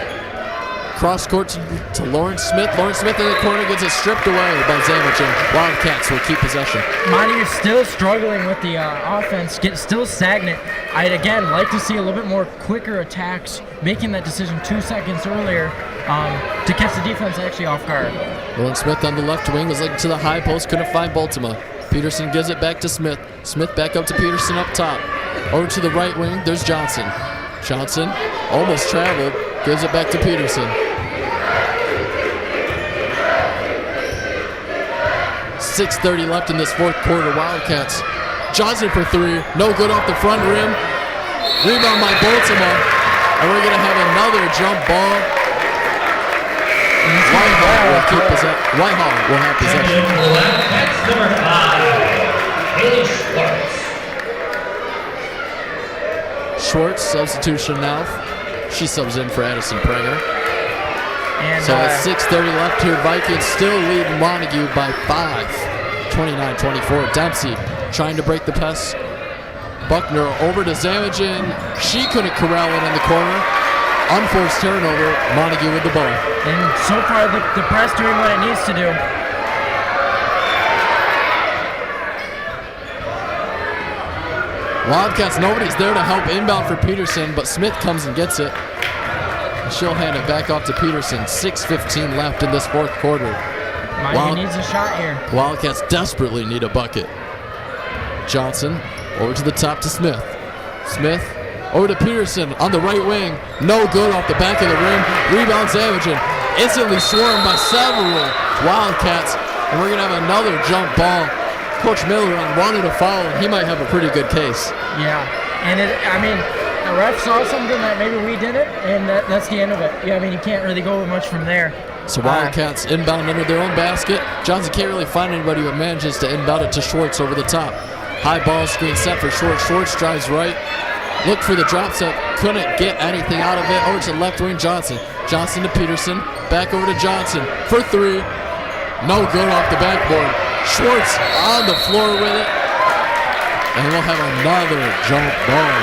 Speaker 6: cross court to Lawrence Smith. Lawrence Smith in the corner gets it stripped away by Zamajan. Wildcats will keep possession.
Speaker 5: Montague is still struggling with the offense, still stagnant. I'd again like to see a little bit more quicker attacks, making that decision 2 seconds earlier to catch the defense actually off guard.
Speaker 6: Lawrence Smith on the left wing was looking to the high post, couldn't find Baltimore. Peterson gives it back to Smith. Smith back up to Peterson up top. Over to the right wing, there's Johnson. Johnson almost traveled, gives it back to Peterson. 6:30 left in this fourth quarter. Wildcats. Johnson for 3, no good off the front rim. Rebound by Baltimore, and we're going to have another jump ball. Whitehall will have possession.
Speaker 4: That's number 5, Haley Schwartz.
Speaker 6: Schwartz, substitution now. She subs in for Addison Pranger.
Speaker 5: And
Speaker 6: so at 6:30 left here, Vikings still lead Montague by 5. 29-24. Dempsey trying to break the press. Buckner over to Zamajan. She couldn't corral it in the corner. Unforced turnover. Montague with the ball.
Speaker 5: And so far, the press doing what it needs to do.
Speaker 6: Wildcats, nobody's there to help inbound for Peterson, but Smith comes and gets it. She'll hand it back off to Peterson. 6:15 left in this fourth quarter.
Speaker 5: Montague needs a shot here.
Speaker 6: Wildcats desperately need a bucket. Johnson over to the top to Smith. Smith over to Peterson on the right wing. No good off the back of the rim. Rebound Zamajan. Instantly swarmed by several Wildcats. And we're going to have another jump ball. Coach Miller wanted a foul, and he might have a pretty good case.
Speaker 5: Yeah, and the ref saw something that maybe we didn't, and that's the end of it. Yeah, you can't really go much from there.
Speaker 6: So Wildcats inbound under their own basket. Johnson can't really find anybody who manages to inbound it to Schwartz over the top. High ball screen set for Schwartz. Schwartz drives right. Looked for the drop set. Couldn't get anything out of it. Over to left wing Johnson. Johnson to Peterson. Back over to Johnson for 3. No good off the backboard. Schwartz on the floor with it. And we'll have another jump ball.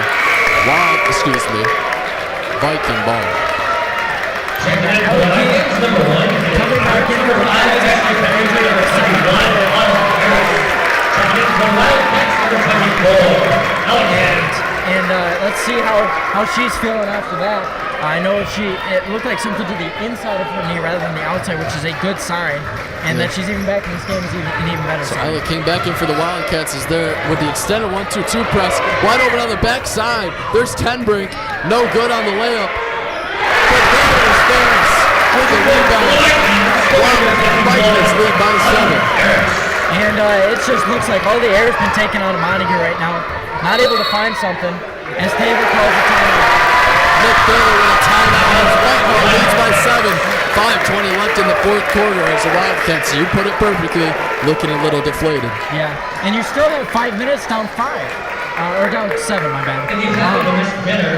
Speaker 6: Viking ball.
Speaker 4: Number 1.
Speaker 5: Coming back in for the let's see how she's feeling after that. I know it looked like something to the inside of her knee rather than the outside, which is a good sign. And that she's even back in this game is an even better sign.
Speaker 6: Isla King back in for the Wildcats is there with the extended 1-2-2 press. Wide open on the backside. There's Tenbrink. No good on the layup. But there's Ferris with the rebound. Vikings lead by 7.
Speaker 5: And it just looks like all the air has been taken out of Montague right now. Not able to find something as Tate calls a timeout.
Speaker 6: Nick Baylor with a timeout as Whitehall leads by 7. 5:20 left in the fourth quarter as the Wildcats, you put it perfectly, looking a little deflated.
Speaker 5: Yeah, and you still have 5 minutes down 5. Or down 7, my bad.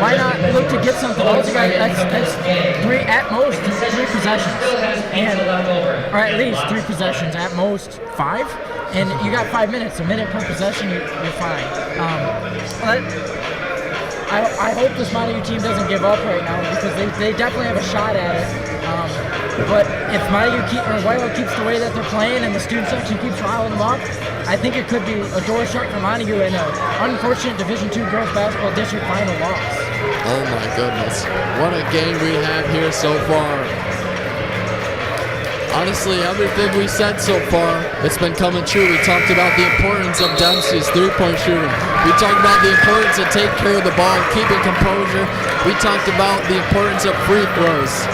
Speaker 5: Why not look to get something else? That's three, at most, 3 possessions. Or at least 3 possessions, at most 5. And you got 5 minutes, a minute per possession, you're fine. I hope this Montague team doesn't give up right now because they definitely have a shot at it. But if Whitehall keeps the way that they're playing and the student section keeps riling them up, I think it could be a door shut for Montague in an unfortunate Division II girls basketball district final loss.
Speaker 6: Oh my goodness. What a game we have here so far. Honestly, everything we said so far, it's been coming true. We talked about the importance of Dempsey's three-point shooting. We talked about the importance of taking care of the ball, keeping composure. We talked about the importance of free throws.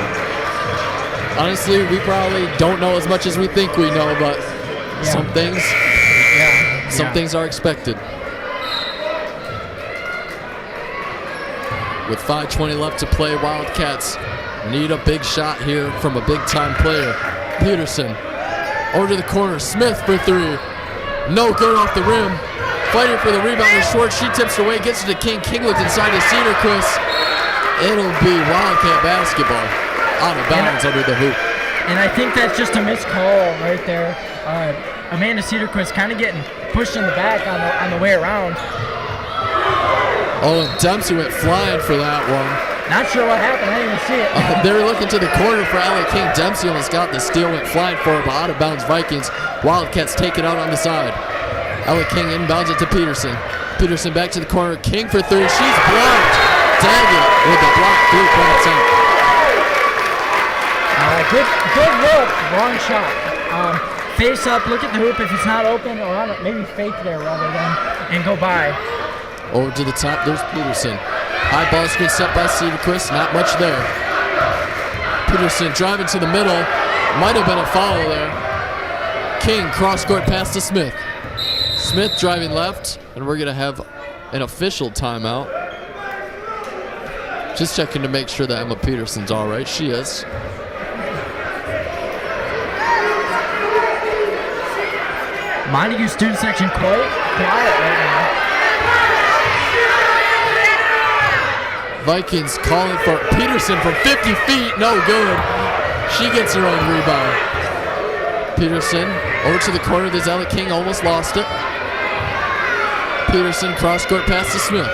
Speaker 6: Honestly, we probably don't know as much as we think we know, but some things are expected. With 5:20 left to play, Wildcats need a big shot here from a big-time player. Peterson over to the corner. Smith for 3. No good off the rim. Fighting for the rebound is short. She tips away, gets it to King. King looked inside to Cedarquist. It'll be Wildcat basketball. Out of bounds under the hoop.
Speaker 5: And I think that's just a missed call right there. Amanda Cedarquist kind of getting pushed in the back on the way around.
Speaker 6: Oh, and Dempsey went flying for that one.
Speaker 5: Not sure what happened. I didn't even see it.
Speaker 6: They were looking to the corner for Ella King. Dempsey almost got the steal, went flying for it, but out of bounds Vikings. Wildcats take it out on the side. Ella King inbounds it to Peterson. Peterson back to the corner. King for 3. She's blocked. Daggett with the block 3-point attempt.
Speaker 5: Good look. Wrong shot. Face up. Look at the hoop if it's not open, or on it. Maybe fake there rather than and go by.
Speaker 6: Over to the top. There's Peterson. High ball screen set by Cedarquist. Not much there. Peterson driving to the middle. Might have been a foul there. King cross-court pass to Smith. Smith driving left, and we're going to have an official timeout. Just checking to make sure that Emma Peterson's all right. She is.
Speaker 5: Montague student section quite quiet right now.
Speaker 6: Vikings calling for Peterson from 50 feet. No good. She gets her own rebound. Peterson over to the corner. There's Ella King. Almost lost it. Peterson cross-court pass to Smith.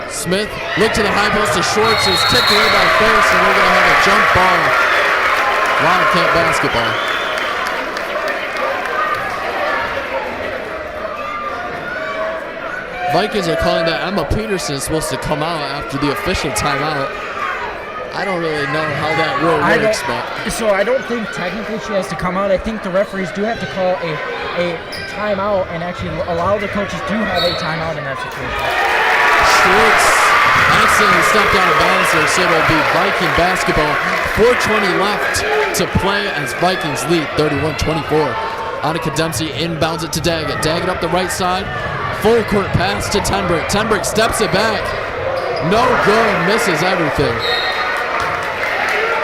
Speaker 6: Smith look to the high post to Schwartz. It's tipped away by Ferris, and we're going to have a jump ball. Wildcat basketball. Vikings are calling that Emma Peterson is supposed to come out after the official timeout. I don't really know how that rule works, but
Speaker 5: so I don't think technically she has to come out. I think the referees do have to call a timeout and actually allow the coaches to have a timeout in that situation.
Speaker 6: Schwartz accidentally stepped out of bounds there, so it'll be Viking basketball. 4:20 left to play as Vikings lead 31-24. Annika Dempsey inbounds it to Daggett. Daggett up the right side. Full court pass to Tenbrink. Tenbrink steps it back. No good, misses everything.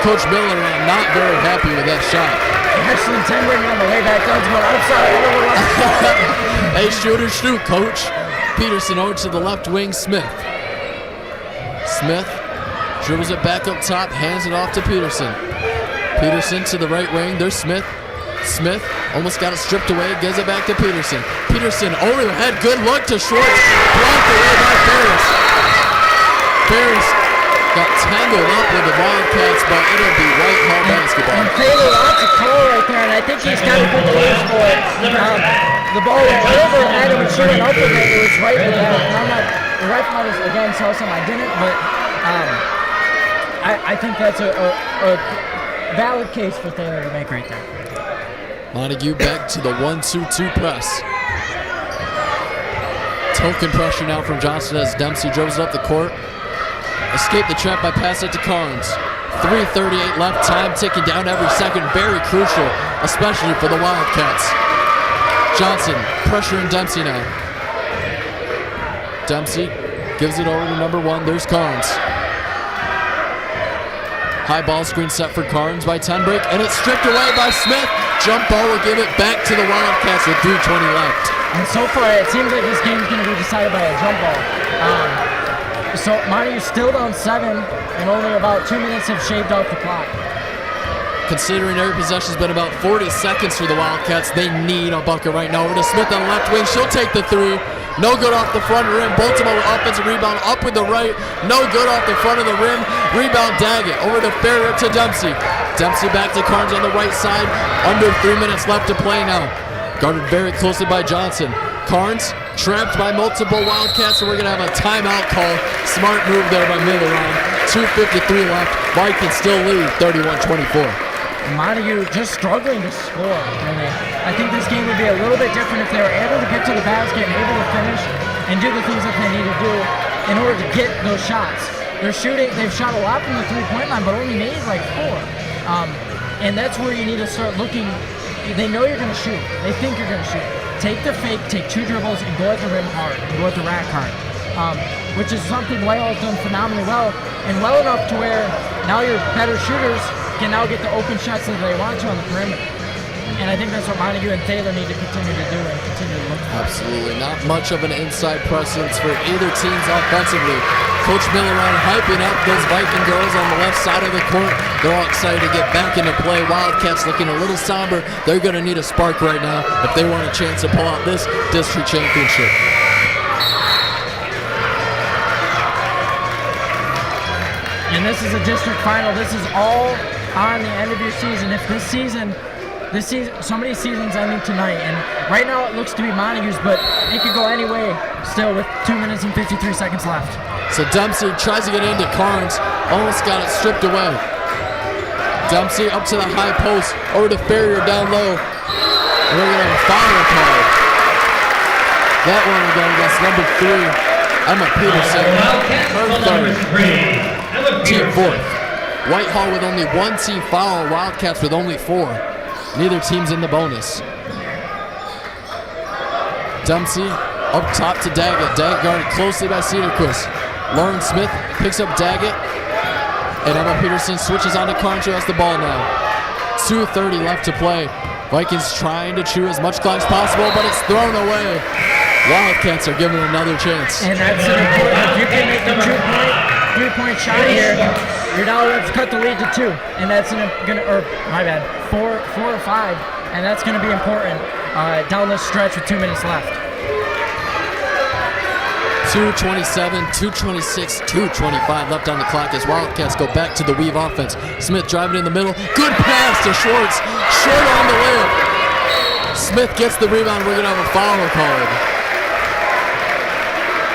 Speaker 6: Coach Miller not very happy with that shot.
Speaker 5: Ashlyn Tenbrink on the way back down to go outside.
Speaker 6: Hey, shooters shoot, Coach. Peterson over to the left wing, Smith. Smith dribbles it back up top, hands it off to Peterson. Peterson to the right wing, there's Smith. Smith almost got it stripped away, gives it back to Peterson. Peterson over the head, good look to Schwartz. Blocked away by Ferris. Ferris got tangled up with the Wildcats, but it'll be Whitehall basketball.
Speaker 5: And Taylor lots of call right there, and I think he's got a good case for it. The ball went over at him and shooting up with it. It was right in the back. the ref might have, again, saw something I didn't, but I think that's a valid case for Thaler to make right there.
Speaker 6: Montague back to the 1-2-2 press. Token pressure now from Johnson as Dempsey dribbles up the court. Escape the trap by pass it to Carnes. 3:38 left, time ticking down every second. Very crucial, especially for the Wildcats. Johnson pressuring Dempsey now. Dempsey gives it over to number 1. There's Carnes. High ball screen set for Carnes by 10 break, and it's stripped away by Smith. Jump ball will give it back to the Wildcats with 3:20 left.
Speaker 5: And so far, it seems like this game's going to be decided by a jump ball. So Montague's still down 7, and only about 2 minutes have shaved off the clock.
Speaker 6: Considering every possession's been about 40 seconds for the Wildcats, they need a bucket right now. Over to Smith on the left wing. She'll take the 3. No good off the front rim. Baltimore with offensive rebound up with the right. No good off the front of the rim. Rebound Daggett over the fair to Dempsey. Dempsey back to Carnes on the right side. Under 3 minutes left to play now. Guarded very closely by Johnson. Carnes trapped by multiple Wildcats, and we're going to have a timeout call. Smart move there by Miller. 2:53 left. Vikings still lead 31-24.
Speaker 5: Montague just struggling to score. Really. I think this game would be a little bit different if they were able to get to the basket and able to finish and do the things that they need to do in order to get those shots. They're shooting. They've shot a lot from the three-point line, but only made like 4. And that's where you need to start looking. They know you're going to shoot. They think you're going to shoot. Take the fake, take 2 dribbles, and go at the rim hard, and go at the rack hard, which is something Whitehall has done phenomenally well, and well enough to where now your better shooters can now get the open shots that they want to on the perimeter. And I think that's what Montague and Thaler need to continue to do and continue to look for.
Speaker 6: Absolutely. Not much of an inside presence for either teams offensively. Coach Miller hyping up those Viking girls on the left side of the court. They're all excited to get back into play. Wildcats looking a little somber. They're going to need a spark right now if they want a chance to pull out this district championship.
Speaker 5: And this is a district final. This is all on the end of your season. If this season, so many seasons ending tonight, and right now it looks to be Montague's, but it could go any way still with 2 minutes and 53 seconds left.
Speaker 6: So Dempsey tries to get into Carnes, almost got it stripped away. Dempsey up to the high post, over to Ferrier down low. And we're going to have a foul call. That one again against number 3, Emma Peterson. Her third. Team 4th. Whitehall with only 1 team foul, Wildcats with only 4. Neither team's in the bonus. Dempsey up top to Daggett. Daggett guarded closely by Cedarquist. Lauren Smith picks up Daggett. And Emma Peterson switches on to Carnes, who has the ball now. 2:30 left to play. Vikings trying to chew as much clock as possible, but it's thrown away. Wildcats are given another chance.
Speaker 5: And that's an important, if you can make the 3-point shot here, you're now going to cut the lead to 2. And that's going to, or my bad, 4 or 5. And that's going to be important down this stretch with 2 minutes left.
Speaker 6: 2:27, 2:26, 2:25 left on the clock as Wildcats go back to the weave offense. Smith driving in the middle. Good pass to Schwartz. Short on the layup. Smith gets the rebound. We're going to have a foul called.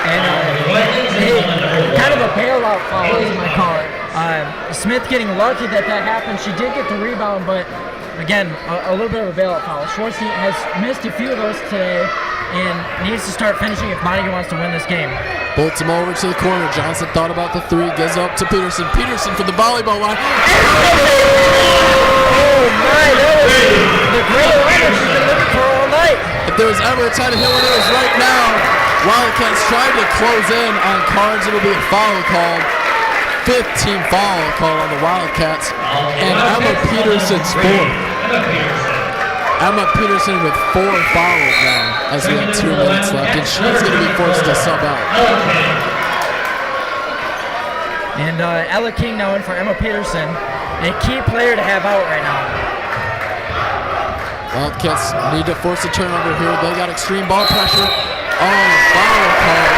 Speaker 5: And kind of a bailout foul, as I call it. Smith getting lucky that happened. She did get the rebound, but again, a little bit of a bailout foul. Schwartz has missed a few of those today and needs to start finishing if Montague wants to win this game.
Speaker 6: Bolts him over to the corner. Johnson thought about the 3, gives up to Peterson. Peterson for the volleyball line.
Speaker 5: Oh my, that was the great line that she's been looking for all night.
Speaker 6: If there was ever a time to hit one, it was right now. Wildcats tried to close in on Carnes. It'll be a foul called. 5th team foul called on the Wildcats. And Emma Peterson's 4th. Emma Peterson with 4 fouls now as we have 2 minutes left, and she's going to be forced to sub out.
Speaker 5: And Ella King now in for Emma Peterson, a key player to have out right now.
Speaker 6: Wildcats need to force a turnover here. They got extreme ball pressure. Oh, foul call.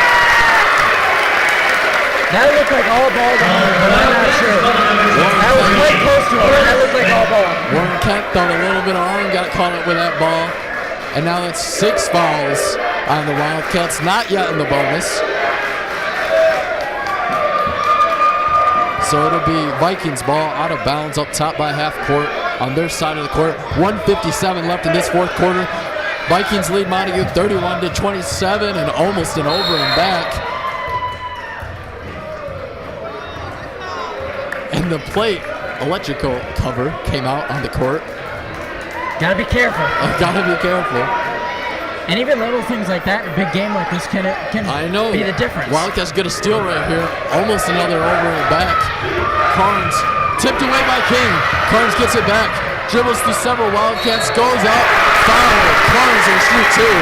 Speaker 5: That looked like all ball to her, but I'm not sure. That was quite close to her. That looked like all ball.
Speaker 6: Warren Kemp thought a little bit of arm, got caught up with that ball. And now that's 6 fouls on the Wildcats, not yet in the bonus. So it'll be Vikings ball out of bounds up top by half court on their side of the court. 1:57 left in this fourth quarter. Vikings lead Montague 31-27 and almost an over and back. And the plate electrical cover came out on the court.
Speaker 5: Gotta be careful.
Speaker 6: Gotta be careful.
Speaker 5: And even little things like that in a big game like this can be the difference.
Speaker 6: Wildcats get a steal right here. Almost another over and back. Carnes tipped away by King. Carnes gets it back. Dribbles through several Wildcats. Goes out. Foul. Carnes will shoot two.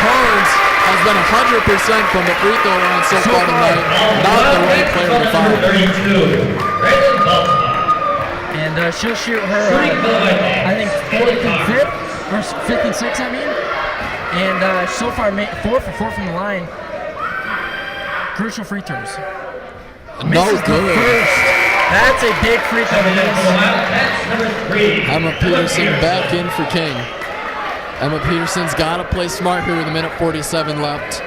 Speaker 6: Carnes has been 100% from the free throw line so far tonight. Not the right player to foul.
Speaker 5: And she'll shoot her, I think, 4th and 5th, or 5th and 6th, I mean. And so far, 4 for 4 from the line. Crucial free throws.
Speaker 6: No good.
Speaker 5: That's a big free throw to miss.
Speaker 6: Emma Peterson back in for King. Emma Peterson's got to play smart here with a minute 47 left.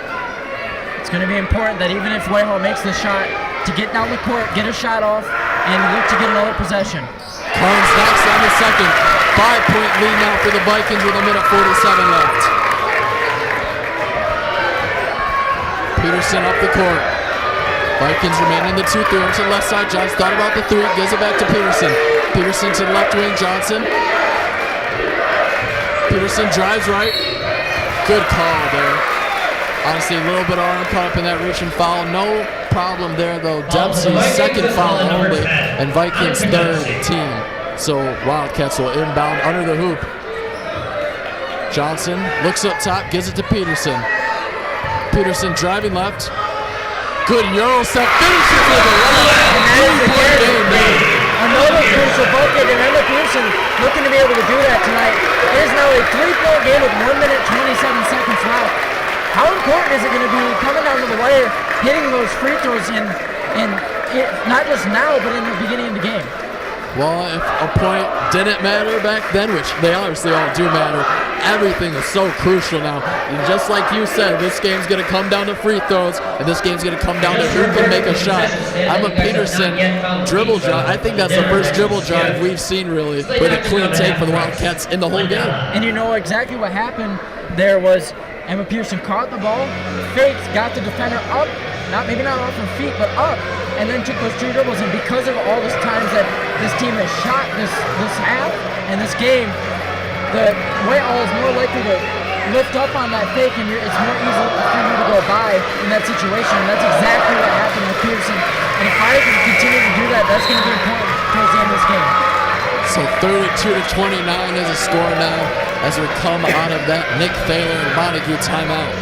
Speaker 5: It's going to be important that even if Whitehall makes the shot, to get down the court, get a shot off, and look to get another possession.
Speaker 6: Carnes knocks down the second. 5-point lead now for the Vikings with a minute 47 left. Peterson up the court. Vikings remain in the 2-3 to the left side. Johnson thought about the 3, gives it back to Peterson. Peterson to the left wing, Johnson. Peterson drives right. Good call there. Honestly, a little bit of arm caught up in that reach and foul. No problem there, though. Dempsey's second foul only, and Vikings' third team. So Wildcats will inbound under the hoop. Johnson looks up top, gives it to Peterson. Peterson driving left. Good Euro set, finishes with a three-point game now.
Speaker 5: Another crucial bucket, and Emma Pearson looking to be able to do that tonight. It is now a 3-point game with 1 minute 27 seconds left. How important is it going to be coming down to the wire, hitting those free throws in not just now, but in the beginning of the game?
Speaker 6: Well, if a point didn't matter back then, which they obviously all do matter, everything is so crucial now. And just like you said, this game's going to come down to free throws, and this game's going to come down to who can make a shot. Emma Peterson dribble drive. I think that's the first dribble drive we've seen, really, with a clean take for the Wildcats in the whole game.
Speaker 5: And you know exactly what happened there was Emma Pearson caught the ball, faked, got the defender up, maybe not off her feet, but up, and then took those 2 dribbles. And because of all those times that this team has shot this half and this game, the Whitehall is more likely to lift up on that fake, and it's more easy for you to go by in that situation. And that's exactly what happened with Pearson. And if I can continue to do that, that's going to be important towards the end of this game.
Speaker 6: So 32-29 is a score now as we come out of that Nick Thaler and Montague timeout.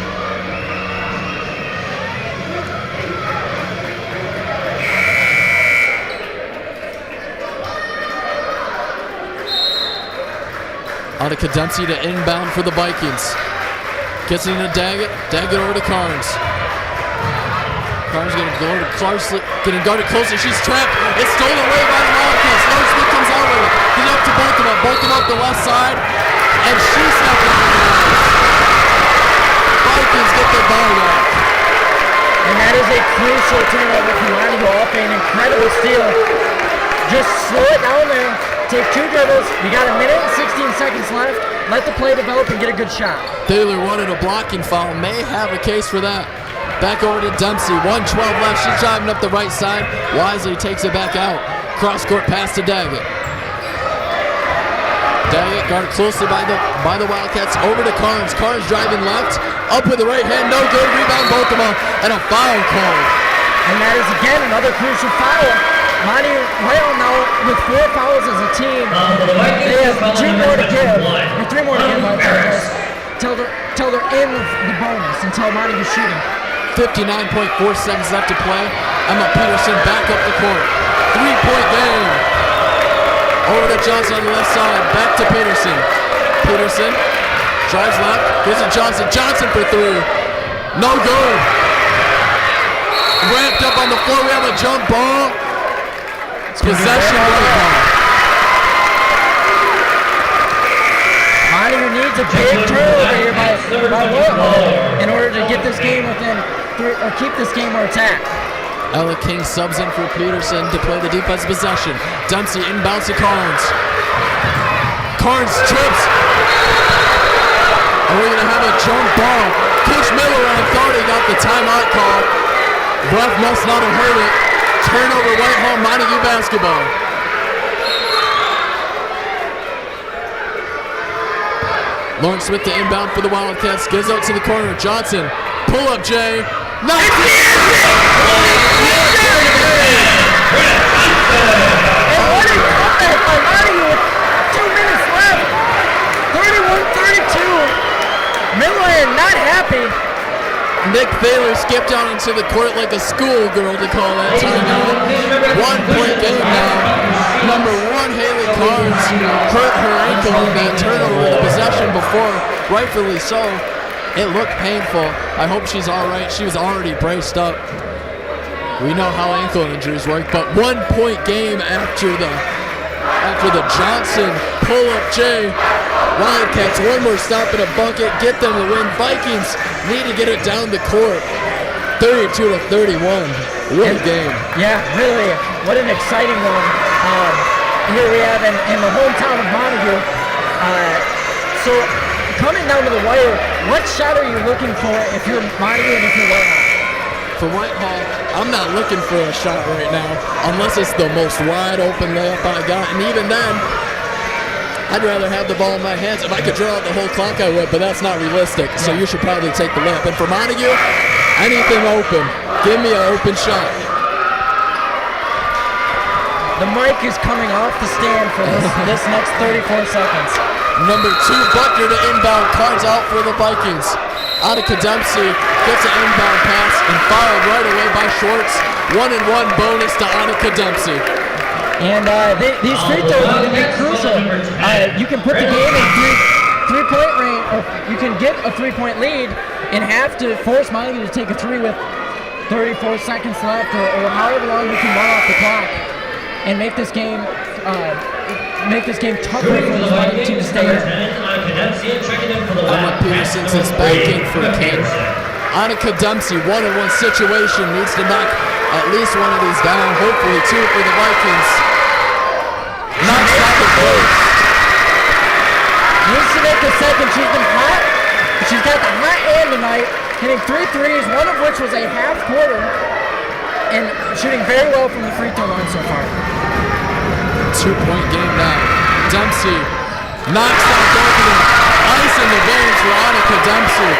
Speaker 6: Annika Dempsey to inbound for the Vikings. Gets it into Daggett. Daggett over to Carnes. Carnes getting guarded closer. She's trapped. It's stolen away by the Wildcats. Larson comes out with it. He's up to both of them. Both of them up the left side. And she's not going to Vikings get the ball back.
Speaker 5: And that is a crucial turnover for Montague off an incredible steal. Just slow it down there. Take 2 dribbles. You got a minute and 16 seconds left. Let the play develop and get a good shot.
Speaker 6: Thaler wanted a blocking foul. May have a case for that. Back over to Dempsey. 1:12 left. She's driving up the right side. Wisely takes it back out. Cross-court pass to Daggett. Daggett guarded closely by the Wildcats. Over to Carnes. Carnes driving left. Up with the right hand. No good. Rebound both of them. And a foul call.
Speaker 5: And that is again another crucial foul. Montague Whitehall now with 4 fouls as a team. They have 2 more to give, or 3 more to give, I apologize, till they're in the bonus, until Montague's shooting.
Speaker 6: 59.4 seconds left to play. Emma Peterson back up the court. 3-point game. Over to Johnson on the left side. Back to Peterson. Peterson drives left. Gives it Johnson. Johnson for 3. No good. Ramped up on the floor. We have a jump ball. Possession Whitehall.
Speaker 5: Montague needs a big turnover here by Whitehall in order to get this game within 3, or keep this game where it's at.
Speaker 6: Ella King subs in for Peterson to play the defensive possession. Dempsey inbounds to Carnes. Carnes trips. Are we going to have a jump ball? Coach Miller, I thought he got the timeout call. Ref must not have heard it. Turnover, Whitehall, Montague basketball. Lawrence Smith to inbound for the Wildcats. Gives out to the corner. Johnson. Pull up, Jay. Nice.
Speaker 5: And what a comeback by Montague with 2 minutes left. 31-32. Midland not happy.
Speaker 6: Nick Thaler skipped out into the court like a schoolgirl to call that timeout. 1 point game now. Number 1, Haley Carnes hurt her ankle in that turnover in the possession before, rightfully so. It looked painful. I hope she's all right. She was already braced up. We know how ankle injuries work, but 1 point game after the Johnson pull-up J. Wildcats, one more stop in a bucket, get them to win. Vikings need to get it down the court. 32-31. What a game.
Speaker 5: Yeah, really. What an exciting one. Here we have in the hometown of Montague. So coming down to the wire, what shot are you looking for if you're Montague and if you're Whitehall?
Speaker 6: For Whitehall, I'm not looking for a shot right now, unless it's the most wide open layup I got. And even then, I'd rather have the ball in my hands. If I could draw out the whole clock, I would, but that's not realistic. So you should probably take the layup. And for Montague, anything open. Give me an open shot.
Speaker 5: The mic is coming off the stand for this next 34 seconds.
Speaker 6: Number 2, Buckner to inbound. Cards out for the Vikings. Annika Dempsey gets an inbound pass and fouled right away by Schwartz. 1-and-1 bonus to Annika Dempsey.
Speaker 5: And these free throws are going to be crucial. You can put the game in three-point range, or you can get a 3-point lead and have to force Montague to take a 3 with 34 seconds left, or however long you can run off the clock, and make this game tougher for the Montague team to stay in.
Speaker 6: Emma Peterson sits back in for King. Annika Dempsey, 1-on-1 situation, needs to knock at least one of these down, hopefully 2 for the Vikings. Knocks out the first.
Speaker 5: Needs to make the second. She's been hot. She's got the hot hand tonight, hitting 3 threes, one of which was a half quarter, and shooting very well from the free throw line so far.
Speaker 6: 2-point game now. Dempsey knocks out both of them. Ice in the veins for Annika Dempsey.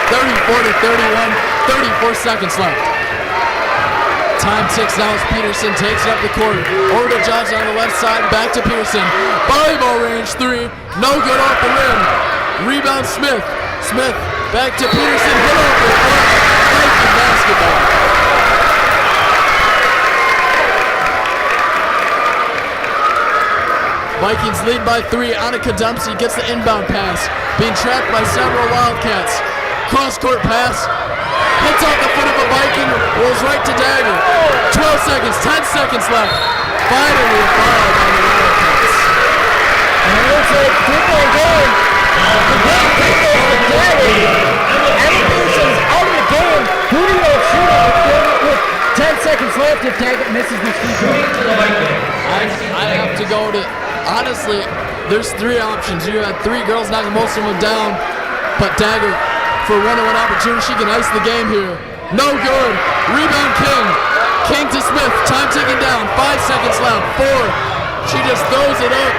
Speaker 6: 34-31, 34 seconds left. Time ticks now as Peterson takes up the court. Over to Johnson on the left side, back to Peterson. Volleyball range 3, no good off the rim. Rebound Smith. Smith back to Peterson, hit off the front. Viking basketball. Vikings lead by 3. Annika Dempsey gets the inbound pass. Being trapped by several Wildcats. Cross-court pass. Hits off the foot of a Viking. Rolls right to Dagger. 12 seconds. 10 seconds left. Finally a foul by the Wildcats.
Speaker 5: And it looks like 3-point game. The big takeover for Dagger. Emma Peterson's out of the game. Who do you shoot with 10 seconds left if Daggett misses this free throw?
Speaker 6: I have to go to... Honestly, there's 3 options. You had 3 girls knocking most of them down, but Dagger, for a 1-on-1 opportunity, she can ice the game here. No good. Rebound King. King to Smith. Time ticking down. 5 seconds left. 4. She just throws it up.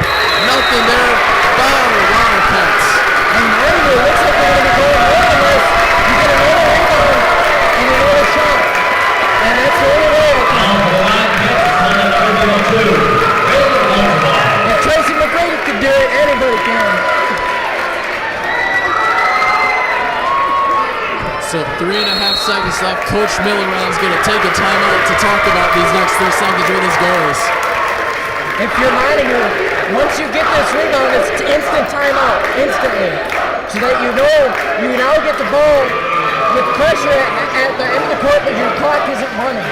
Speaker 6: Nothing there. Foul Wildcats.
Speaker 5: And Montague looks like they're going to go more or less. You get another rebound and another shot. And that's the only way. If Tracy McGrady could do it, anybody can.
Speaker 6: So 3.5 seconds left. Coach Milleron's going to take a timeout to talk about these next 3 seconds with his girls.
Speaker 5: If you're Montague, once you get this rebound, it's instant timeout, instantly. So that you know you now get the ball with pressure at the end of the court, but your clock isn't running.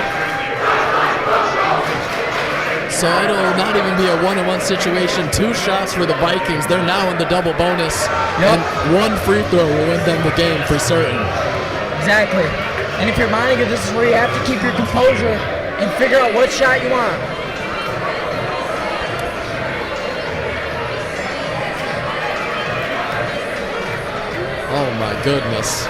Speaker 6: So it'll not even be a 1-on-1 situation. 2 shots for the Vikings. They're now in the double bonus.
Speaker 5: Yep.
Speaker 6: And 1 free throw will win them the game for certain.
Speaker 5: Exactly. And if you're Montague, this is where you have to keep your composure and figure out what shot you want.
Speaker 6: Oh my goodness.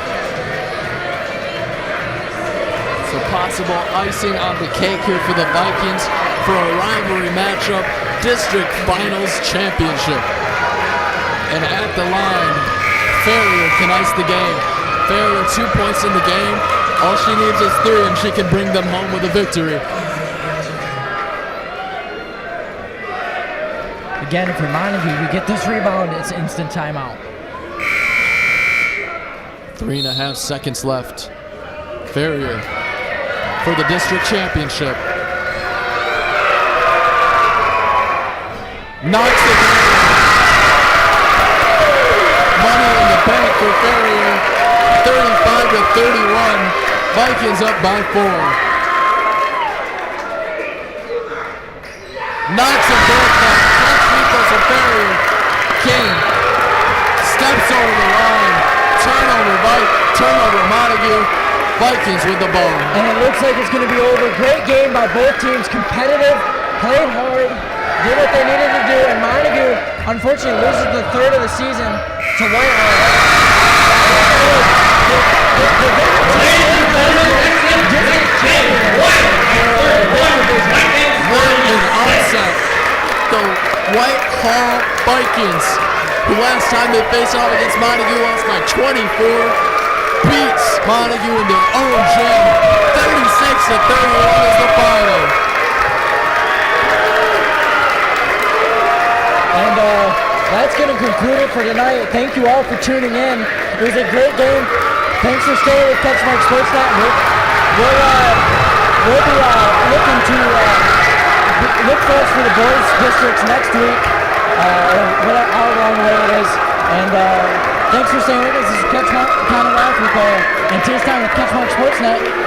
Speaker 6: So possible icing on the cake here for the Vikings for a rivalry matchup, district finals championship. And at the line, Farrier can ice the game. Farrier 2 points in the game. All she needs is 3 and she can bring them home with a victory.
Speaker 5: Again, if you're Montague, you get this rebound, it's instant timeout.
Speaker 6: 3.5 seconds left. Farrier for the district championship. Knocks it down. Money in the bank for Farrier. 35-31. Vikings up by 4. Knocks it both down. Clutch free throws for Farrier. King steps over the line. Turnover Montague. Vikings with the ball.
Speaker 5: And it looks like it's going to be over. Great game by both teams. Competitive, played hard, did what they needed to do, and Montague, unfortunately, loses the third of the season to Whitehall.
Speaker 6: What an upset. The Whitehall Vikings, who last time they faced off against Montague lost by 24, beats Montague in their own gym. 36-31 is the final.
Speaker 5: And that's going to conclude it for tonight. Thank you all for tuning in. It was a great game. Thanks for staying with CatchMark SportsNet. We'll be looking to look for us for the boys districts next week, however long it is. And thanks for staying with us. This is CatchMark, Raeth with and Taste Time with CatchMark SportsNet.